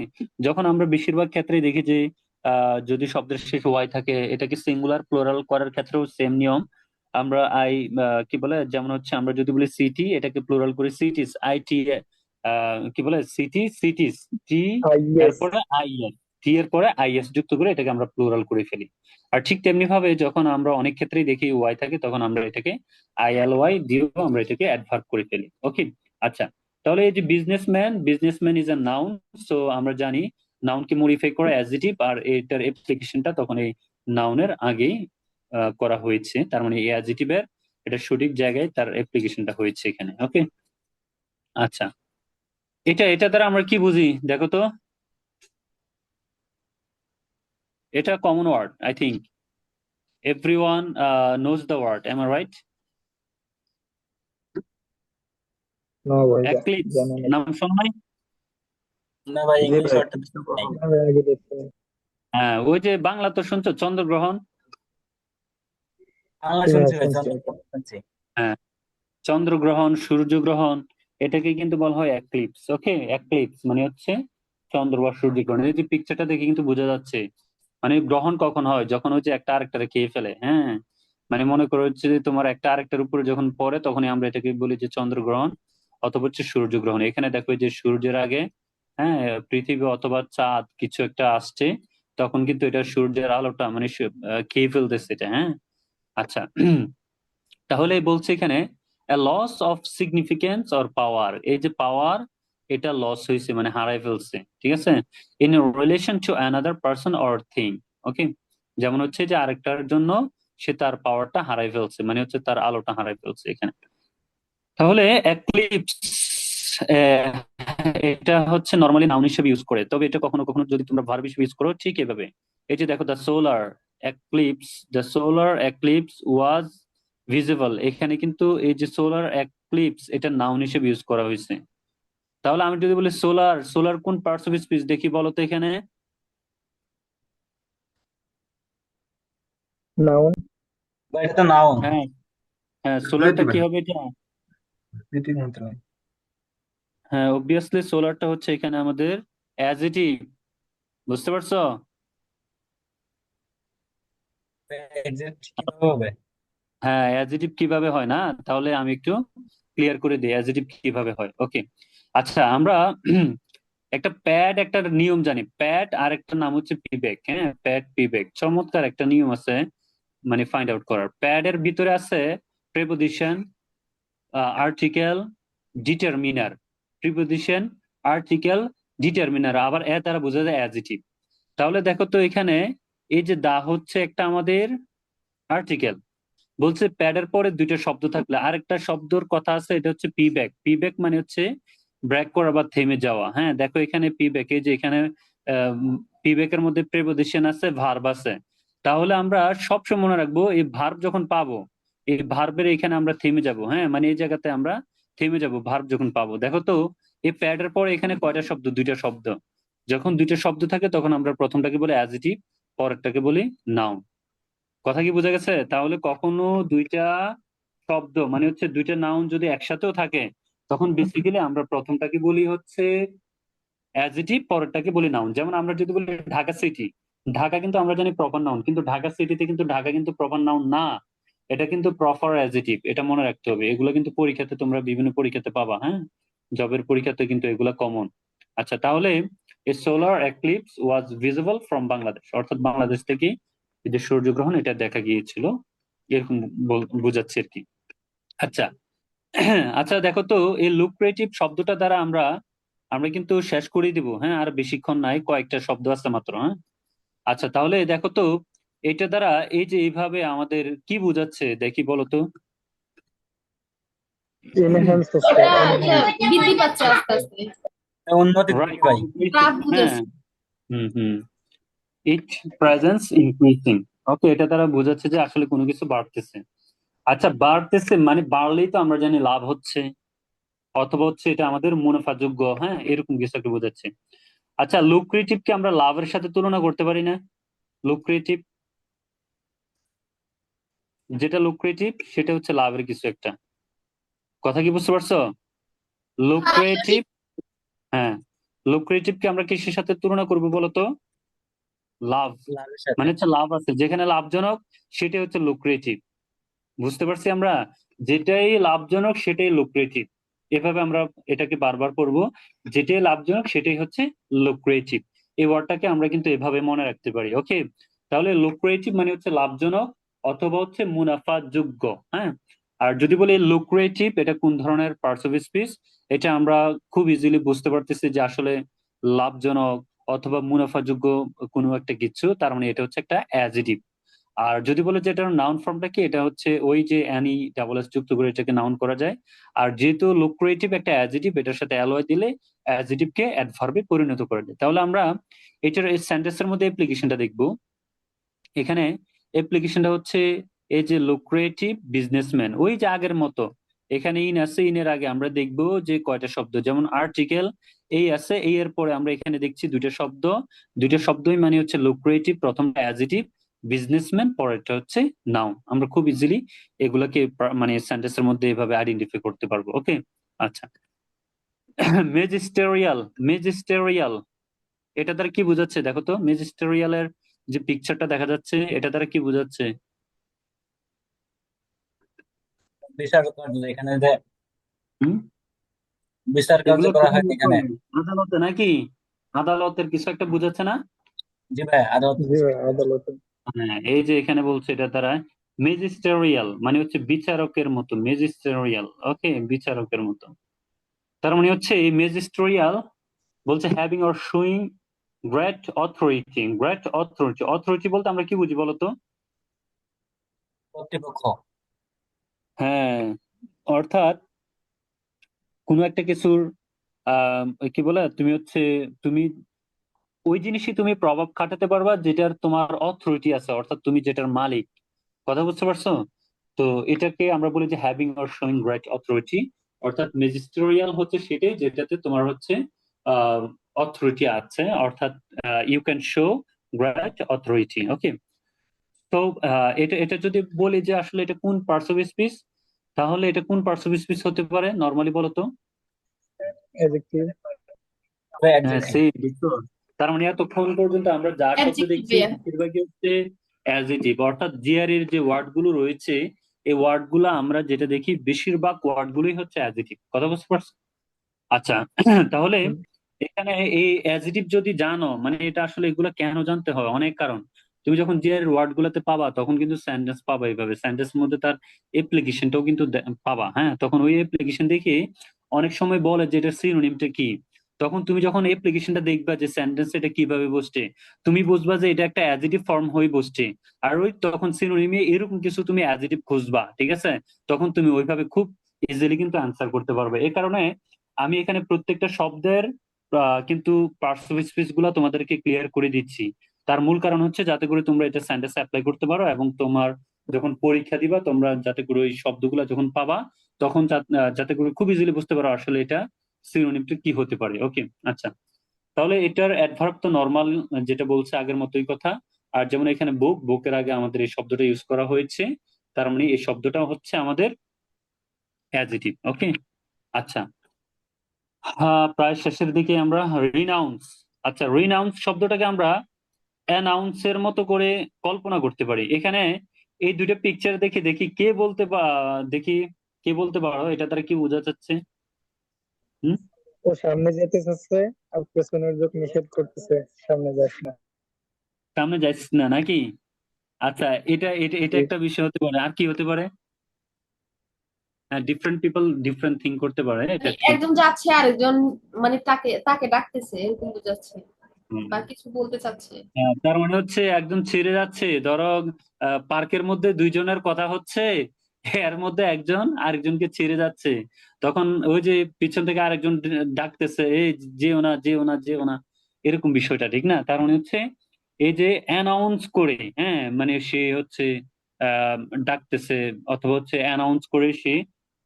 যখন আমরা বেশিরভাগ ক্ষেত্রে দেখি যে যদি শব্দের শেষে ওয়াই থাকে, এটাকে সিঙ্গুলার প্লুরাল করার ক্ষেত্রেও সেম নিয়ম। আমরা কি বলে, যেমন হচ্ছে আমরা যদি বলি সিটি, এটাকে প্লুরাল করি সিটিস, আইটি, কি বলে সিটি, সিটিস, টি ইয়েস। এরপরে আইএস, টি এর পরে আইএস যুক্ত করে এটাকে আমরা প্লুরাল করে ফেলি। আর ঠিক তেমনি ভাবে যখন আমরা অনেক ক্ষেত্রেই দেখি ওয়াই থাকে, তখন আমরা এটাকে ILY দিয়েও আমরা এটাকে অ্যাডভার্ব করে ফেলি। ওকে, আচ্ছা তাহলে এই যে businessman, businessman is a noun. So আমরা জানি নাউনকে মডিফাই করা অ্যাডজেক্টিভ, আর এটার অ্যাপ্লিকেশনটা তখন এই নাউনের আগেই করা হয়েছে, তার মানে এই অ্যাডজেক্টিভের এটা সঠিক জায়গায় তার অ্যাপ্লিকেশনটা হয়েছে এখানে। ওকে, আচ্ছা এটা দ্বারা আমরা কি বুঝি দেখো তো? এটা common word, I think everyone knows the word, am I right? না ভাই, এক্লিপস জানা নেই। নাম শোনো নাই? না ভাই, জি ইংলিশ ভাই। ওয়ার্ডটা নাই। আমি আগে দেখতে। হ্যাঁ, ওই যে বাংলা তো শুনছো, চন্দ্রগ্রহণ। বাংলা জি ভাই, শুনছি ভাই, শুনছি। শুনছি। হ্যাঁ, চন্দ্রগ্রহণ, সূর্যগ্রহণ, এটাকে কিন্তু বলা হয় এক্লিপস। ওকে, এক্লিপস মানে হচ্ছে চন্দ্র বা সূর্যগ্রহণ। এই যে পিকচারটা দেখে কিন্তু বোঝা যাচ্ছে মানে গ্রহণ কখন হয়, যখন হচ্ছে একটা আরেকটারে খেয়ে ফেলে। হ্যাঁ, মানে মনে করো হচ্ছে যে তোমার একটা আরেকটার উপরে যখন পড়ে, তখনই আমরা এটাকে বলি যে চন্দ্রগ্রহণ অথবা হচ্ছে সূর্যগ্রহণ। এখানে দেখো এই যে সূর্যের আগে হ্যাঁ পৃথিবী অথবা চাঁদ কিছু একটা আসছে, তখন কিন্তু এটা সূর্যের আলোটা মানে খেয়ে ফেলতেছে এটা। হ্যাঁ, আচ্ছা তাহলে বলছে এখানে লস অফ সিগনিফিকেন্স অর পাওয়ার, এই যে পাওয়ার এটা লস হয়েছে মানে হারাই ফেলছে, ঠিক আছে, in relation to another person or thing. Okay, যেমন হচ্ছে যে আরেকটার জন্য সে তার পাওয়ারটা হারাই ফেলছে, মানে হচ্ছে তার আলোটা হারাই ফেলছে এখানে। তাহলে এক্লিপস এটা হচ্ছে নর্মালি নাউন হিসেবে ইউজ করে, তবে এটা কখনো কখনো যদি তোমরা ভার্ব হিসেবে ইউজ করো ঠিক এভাবে। এই যে দেখো the solar eclipse was visible, এখানে কিন্তু এই যে সোলার এক্লিপস এটা নাউন হিসেবে ইউজ করা হয়েছে। তাহলে আমি যদি বলি সোলার, সোলার কোন পার্টস অফ স্পিচ দেখি বলো তো এখানে? নাউন। ভাই, এটা তো নাউন। হ্যাঁ হ্যাঁ, সোলারটা কি হবে এটা? হ্যাঁ, অবভিয়াসলি সোলারটা হচ্ছে এখানে আমাদের অ্যাডজেক্টিভ, বুঝতে পারছো? এক্সাক্ট কিভাবে হবে? হ্যাঁ, অ্যাডজেক্টিভ কিভাবে হয় না, তাহলে আমি একটু ক্লিয়ার করে দিই অ্যাডজেক্টিভ কিভাবে হয়। ওকে, আচ্ছা আমরা একটা প্যাড, একটা নিয়ম জানি, প্যাড আর একটা নাম হচ্ছে পিবেক। হ্যাঁ, প্যাড পিবেক চমৎকার একটা নিয়ম আছে মানে ফাইন্ড আউট করার। প্যাড এর ভিতরে আছে preposition, article, determiner, preposition, article, determiner, আবার এ দ্বারা বোঝা যায় অ্যাডজেক্টিভ। তাহলে দেখো তো এখানে এই যে দা হচ্ছে একটা আমাদের আর্টিকেল, বলছে প্যাডের পরে দুইটা শব্দ থাকলে আরেকটা শব্দর কথা আছে, এটা হচ্ছে পিব্যাক। পিব্যাক মানে হচ্ছে ব্রেক করা বা থেমে যাওয়া। হ্যাঁ, দেখো এখানে পিব্যাক, এই যে এখানে পিব্যাকের মধ্যে প্রেপোজিশন আছে, ভার্ব আছে। তাহলে আমরা সবসময় মনে রাখবো এই ভার্ব যখন পাবো, এই ভার্বের এখানে আমরা থেমে যাব। হ্যাঁ, মানে এই জায়গাতে আমরা থেমে যাব ভার্ব যখন পাবো। দেখো তো এই প্যাডের পরে এখানে কয়টা শব্দ? দুইটা শব্দ। যখন দুইটা শব্দ থাকে তখন আমরা প্রথমটাকে বলি অ্যাডজেক্টিভ, পরেরটাকে বলি নাউন। কথা কি বোঝা গেছে? তাহলে কখনো দুইটা শব্দ মানে হচ্ছে দুইটা নাউন যদি একসাথেও থাকে তখন বেসিক্যালি আমরা প্রথমটাকে বলি হচ্ছে অ্যাডজেক্টিভ, পরেরটাকে বলি নাউন। যেমন আমরা যদি বলি ঢাকা সিটি, ঢাকা কিন্তু আমরা জানি প্রপার নাউন, কিন্তু ঢাকা সিটিতে কিন্তু ঢাকা কিন্তু প্রপার নাউন না, এটা কিন্তু প্রপার অ্যাডজেক্টিভ। এটা মনে রাখতে হবে, এগুলো কিন্তু পরীক্ষাতে তোমরা বিভিন্ন পরীক্ষাতে পাবা, হ্যাঁ, জবের পরীক্ষাতে কিন্তু এগুলা কমন। আচ্ছা, তাহলে a solar eclipse was visible from Bangladesh, অর্থাৎ বাংলাদেশ থেকে এই যে সূর্যগ্রহণ এটা দেখা গিয়েছিল, এরকম বোঝাচ্ছে আর কি। আচ্ছা, আচ্ছা দেখো তো এই লুক্রেটিভ শব্দটা দ্বারা আমরা আমরা কিন্তু শেষ করে দিব, হ্যাঁ, আর বেশিক্ষণ নাই, কয়েকটা শব্দ আছে মাত্র, হ্যাঁ। আচ্ছা, তাহলে দেখো তো এটা দ্বারা এই যে এইভাবে আমাদের কি বোঝাচ্ছে দেখি বলো তো। এনহ্যান্স হচ্ছে এটা enhance। বৃদ্ধি পাচ্ছে আস্তে আস্তে। উন্নতির দিকে রাইট, ভাই। লাভ হ্যাঁ, বুঝাচ্ছে। হুম। ইট প্রেজেন্স ইনক্রিজিং, ওকে, এটা দ্বারা বোঝাচ্ছে যে আসলে কোনো কিছু বাড়তেছে। আচ্ছা, বাড়তেছে মানে বাড়লেই তো আমরা জানি লাভ হচ্ছে, অথবা হচ্ছে এটা আমাদের মুনাফাযোগ্য, হ্যাঁ, এরকম কিছু একটা বোঝাচ্ছে। আচ্ছা, লুক্রেটিভ কে আমরা লাভের সাথে তুলনা করতে পারি না? লুক্রেটিভ, যেটা লুক্রেটিভ সেটা হচ্ছে লাভের কিছু একটা। কথা কি বুঝতে পারছো? লুক্রেটিভ, হ্যাঁ, লুক্রেটিভ কে আমরা কিসের সাথে তুলনা করবো বলতো? লাভ, লাভের সাথে। মানে হচ্ছে লাভ আছে যেখানে লাভজনক সেটাই হচ্ছে লুক্রেটিভ। বুঝতে পারছি আমরা? যেটাই লাভজনক সেটাই লুক্রেটিভ, এভাবে আমরা এটাকে বারবার করব, যেটাই লাভজনক সেটাই হচ্ছে লুক্রেটিভ। এই ওয়ার্ডটাকে আমরা কিন্তু এভাবে মনে রাখতে পারি, ওকে। তাহলে লুক্রেটিভ মানে হচ্ছে লাভজনক অথবা হচ্ছে মুনাফাযোগ্য, হ্যাঁ। আর যদি বলি লুক্রেটিভ এটা কোন ধরনের পার্টস অফ স্পিচ, এটা আমরা খুব ইজিলি বুঝতে পারতেছি যে আসলে লাভজনক অথবা মুনাফাযোগ্য কোনো একটা কিছু, তার মানে এটা হচ্ছে একটা অ্যাডজেক্টিভ। আর যদি বলে যে এটার নাউন ফর্মটা কি, এটা হচ্ছে ওই যে অ্যানি ডাবল এস যুক্ত করে এটাকে নাউন করা যায়। আর যেহেতু লুক্রেটিভ একটা অ্যাডজেক্টিভ, এটার সাথে অ্যালয় দিলে অ্যাডজেক্টিভ কে অ্যাডভার্বে পরিণত করে দেয়। তাহলে আমরা এটার এই সেন্টেন্সের মধ্যে অ্যাপ্লিকেশনটা দেখবো। এখানে অ্যাপ্লিকেশনটা হচ্ছে এই যে লুক্রেটিভ বিজনেসম্যান, ওই যে আগের মতো এখানে ইন আছে, ইনের আগে আমরা দেখবো যে কয়টা শব্দ, যেমন আর্টিকেল এই আছে, এই এর পরে আমরা এখানে দেখছি দুইটা শব্দ, দুইটা শব্দই মানে হচ্ছে লুক্রেটিভ, প্রথমটা অ্যাডজেক্টিভ, বিজনেসম্যান পরেরটা হচ্ছে নাউন। আমরা খুব ইজিলি এগুলাকে মানে সেন্টেন্সের মধ্যে এভাবে আইডেন্টিফাই করতে পারবো, ওকে। আচ্ছা, মেজিস্টেরিয়াল, মেজিস্টেরিয়াল এটা দ্বারা কি বোঝাচ্ছে দেখো তো? মেজিস্টেরিয়ালের যে পিকচারটা দেখা যাচ্ছে এটা দ্বারা কি বোঝাচ্ছে? বিচার কার্য এখানে যে হুম, বিচার কার্য এগুলো করা হয় কোথায় এখানে। আদালতে নাকি? আদালতের কিছু একটা বোঝাচ্ছে না? জি ভাই, আদালত। জি ভাই, আদালতে। হ্যাঁ, এই যে এখানে বলছে এটা দ্বারা মেজিস্টেরিয়াল মানে হচ্ছে বিচারকের মতো, মেজিস্টেরিয়াল, ওকে, বিচারকের মতো। তার মানে হচ্ছে এই মেজিস্টেরিয়াল বলছে having or showing great authority, great authority, authority বলতে আমরা কি বুঝি বলতো? কর্তৃপক্ষ। হ্যাঁ, অর্থাৎ কোনো একটা কিছুর আহ কি বলে, তুমি হচ্ছে তুমি ওই জিনিসই তুমি প্রভাব খাটাতে পারবা যেটার তোমার অথরিটি আছে, অর্থাৎ তুমি যেটার মালিক। কথা বুঝতে পারছো? তো এটাকে আমরা বলি যে having or showing great authority, অর্থাৎ মেজিস্টেরিয়াল হচ্ছে সেটাই যেটাতে তোমার হচ্ছে আহ অথরিটি আছে, অর্থাৎ you can show great authority, okay. তো এটা এটা যদি বলি যে আসলে এটা কোন পার্টস অফ স্পিচ, তাহলে এটা কোন পার্টস অফ স্পিচ হতে পারে নর্মালি বলো তো? অ্যাডজেক্টিভ। হ্যাঁ, অ্যাডজেক্টিভ। সেই বুঝছো? তার মানে এতক্ষণ পর্যন্ত আমরা যা শব্দ অ্যাডজেক্টিভ দেখছি ভাইয়া। বেশিরভাগই হচ্ছে অ্যাডজেক্টিভ, অর্থাৎ জিআর এর যে ওয়ার্ড গুলো রয়েছে এই ওয়ার্ড গুলো আমরা যেটা দেখি বেশিরভাগ ওয়ার্ড গুলোই হচ্ছে অ্যাডজেক্টিভ। কথা বুঝতে পারছো? আচ্ছা, তাহলে এখানে এই অ্যাডজেক্টিভ যদি জানো, মানে এটা আসলে এগুলো কেন জানতে হয়, অনেক কারণ। তুমি যখন জিআর এর ওয়ার্ড গুলোতে পাবা তখন কিন্তু সেন্টেন্স পাবা, এইভাবে সেন্টেন্স মধ্যে তার অ্যাপ্লিকেশনটাও কিন্তু পাবা, হ্যাঁ। তখন ওই অ্যাপ্লিকেশন দেখে অনেক সময় বলে যে এটা সিনোনিমটা কি, তখন তুমি যখন অ্যাপ্লিকেশনটা দেখবা যে সেন্টেন্স এটা কিভাবে বসছে, তুমি বুঝবা যে এটা একটা অ্যাডজেক্টিভ ফর্ম হয়ে বসছে। আর ওই তখন সিনোনিমে এরকম কিছু তুমি অ্যাডজেক্টিভ খুঁজবা, ঠিক আছে? তখন তুমি ওইভাবে খুব ইজিলি কিন্তু অ্যান্সার করতে পারবে। এই কারণে আমি এখানে প্রত্যেকটা শব্দের কিন্তু পার্টস অফ স্পিচ গুলা তোমাদেরকে ক্লিয়ার করে দিচ্ছি। তার মূল কারণ হচ্ছে যাতে করে তোমরা এটা সেন্টেন্সে অ্যাপ্লাই করতে পারো, এবং তোমার যখন পরীক্ষা দিবা তোমরা যাতে করে ওই শব্দগুলা যখন পাবা তখন যাতে করে খুব ইজিলি বুঝতে পারো আসলে এটা সিনোনিমটা কি হতে পারে, ওকে। আচ্ছা, তাহলে এটার অ্যাডভার্ব তো নর্মাল যেটা বলছে আগের মতোই কথা। আর যেমন এখানে বুক, বুকের আগে আমাদের এই শব্দটা ইউজ করা হয়েছে, তার মানে এই শব্দটা হচ্ছে আমাদের অ্যাডজেটিভ। ওকে, আচ্ছা। হ্যাঁ, প্রায় শেষের দিকে আমরা রিনাউন্স। আচ্ছা, রিনাউন্স শব্দটাকে আমরা অ্যানাউন্সের মতো করে কল্পনা করতে পারি। এখানে এই দুইটা পিকচার দেখে দেখি দেখি কে বলতে পারো এটা দ্বারা কি বোঝা যাচ্ছে? হুম, ও সামনে যেতে চাচ্ছে আর পেছনের লোক নিষেধ করতেছে, সামনে যাস না। সামনে যাচ্ছিস না নাকি? আচ্ছা, এটা এটা এটা একটা বিষয় হতে পারে। আর কি হতে পারে? হ্যাঁ, ডিফারেন্ট পিপল ডিফারেন্ট থিং করতে পারে, এটা ঠিক। একজন যাচ্ছে আরেকজন মানে তাকে তাকে ডাকতেছে এরকম বোঝাচ্ছে হুম। বা কিছু বলতে চাচ্ছে। তার মানে হচ্ছে একজন ছেড়ে যাচ্ছে, ধরো পার্কের মধ্যে দুইজনের কথা হচ্ছে, এর মধ্যে একজন আরেকজনকে ছেড়ে যাচ্ছে, তখন ওই যে পিছন থেকে আরেকজন ডাকতেছে, এই যেও না যেও না যেও না, এরকম বিষয়টা ঠিক না? তার মানে হচ্ছে এই যে অ্যানাউন্স করে, হ্যাঁ, মানে সে হচ্ছে আহ ডাকতেছে, অথবা হচ্ছে অ্যানাউন্স করে সে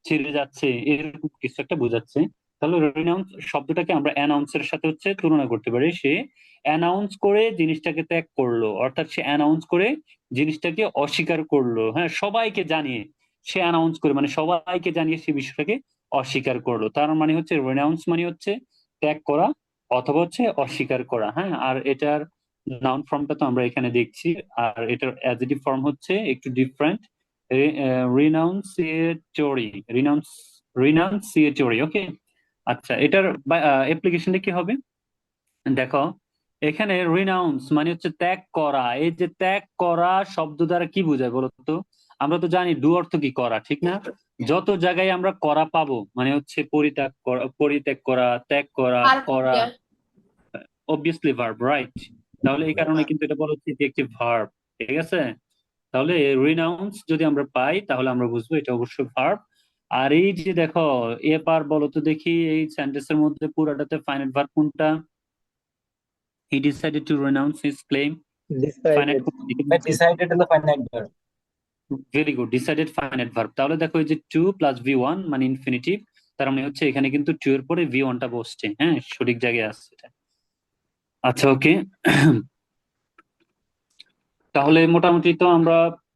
ছেড়ে যাচ্ছে, এরকম কিছু একটা বোঝাচ্ছে। তাহলে রিনাউন্স শব্দটাকে আমরা অ্যানাউন্স এর সাথে হচ্ছে তুলনা করতে পারি। সে অ্যানাউন্স করে জিনিসটাকে ত্যাগ করলো, অর্থাৎ সে অ্যানাউন্স করে জিনিসটাকে অস্বীকার করলো। হ্যাঁ, সবাইকে জানিয়ে সে অ্যানাউন্স করে, মানে সবাইকে জানিয়ে সে বিষয়টাকে অস্বীকার করলো। তার মানে হচ্ছে রেনাউন্স মানে হচ্ছে ত্যাগ করা অথবা হচ্ছে অস্বীকার করা। হ্যাঁ, আর এটার নাউন ফর্মটা তো আমরা এখানে দেখছি, আর এটার অ্যাডজেটিভ ফর্ম হচ্ছে একটু ডিফারেন্ট, রিনাউন্সিয়েটরি, রিনাউন্সিয়েটরি। ওকে, আচ্ছা, এটার অ্যাপ্লিকেশনটা কি হবে দেখো। এখানে রিনাউন্স মানে হচ্ছে ত্যাগ করা। এই যে ত্যাগ করা শব্দ দ্বারা কি বোঝায় বলতো? আমরা তো জানি ডু অর্থ কি, করা, ঠিক না? যত জায়গায় আমরা করা পাবো মানে হচ্ছে পরিত্যাগ করা, পরিত্যাগ করা, ত্যাগ করা, আর করা, অবভিয়াসলি ভার্ব, রাইট? তাহলে এই কারণে কিন্তু এটা বলা হচ্ছে এটি একটি ভার্ব, ঠিক আছে? তাহলে রিনাউন্স যদি আমরা পাই তাহলে আমরা বুঝবো এটা অবশ্যই ভার্ব। আর এই যে দেখো, এবার বলো তো দেখি এই সেন্টেন্সের মধ্যে পুরাটাতে ফাইনাইট ভার্ব কোনটা? He decided to renounce his claim. Finite decided. Decided হলো finite verb. Very good, decided finite verb. তাহলে দেখো এই যে টু প্লাস ভি ওয়ান মানে ইনফিনিটিভ, তার মানে হচ্ছে এখানে কিন্তু টু এর পরে ভি ওয়ানটা বসছে। হ্যাঁ, সঠিক জায়গায় আসছে এটা। আচ্ছা, ওকে। তাহলে মোটামুটি তো আমরা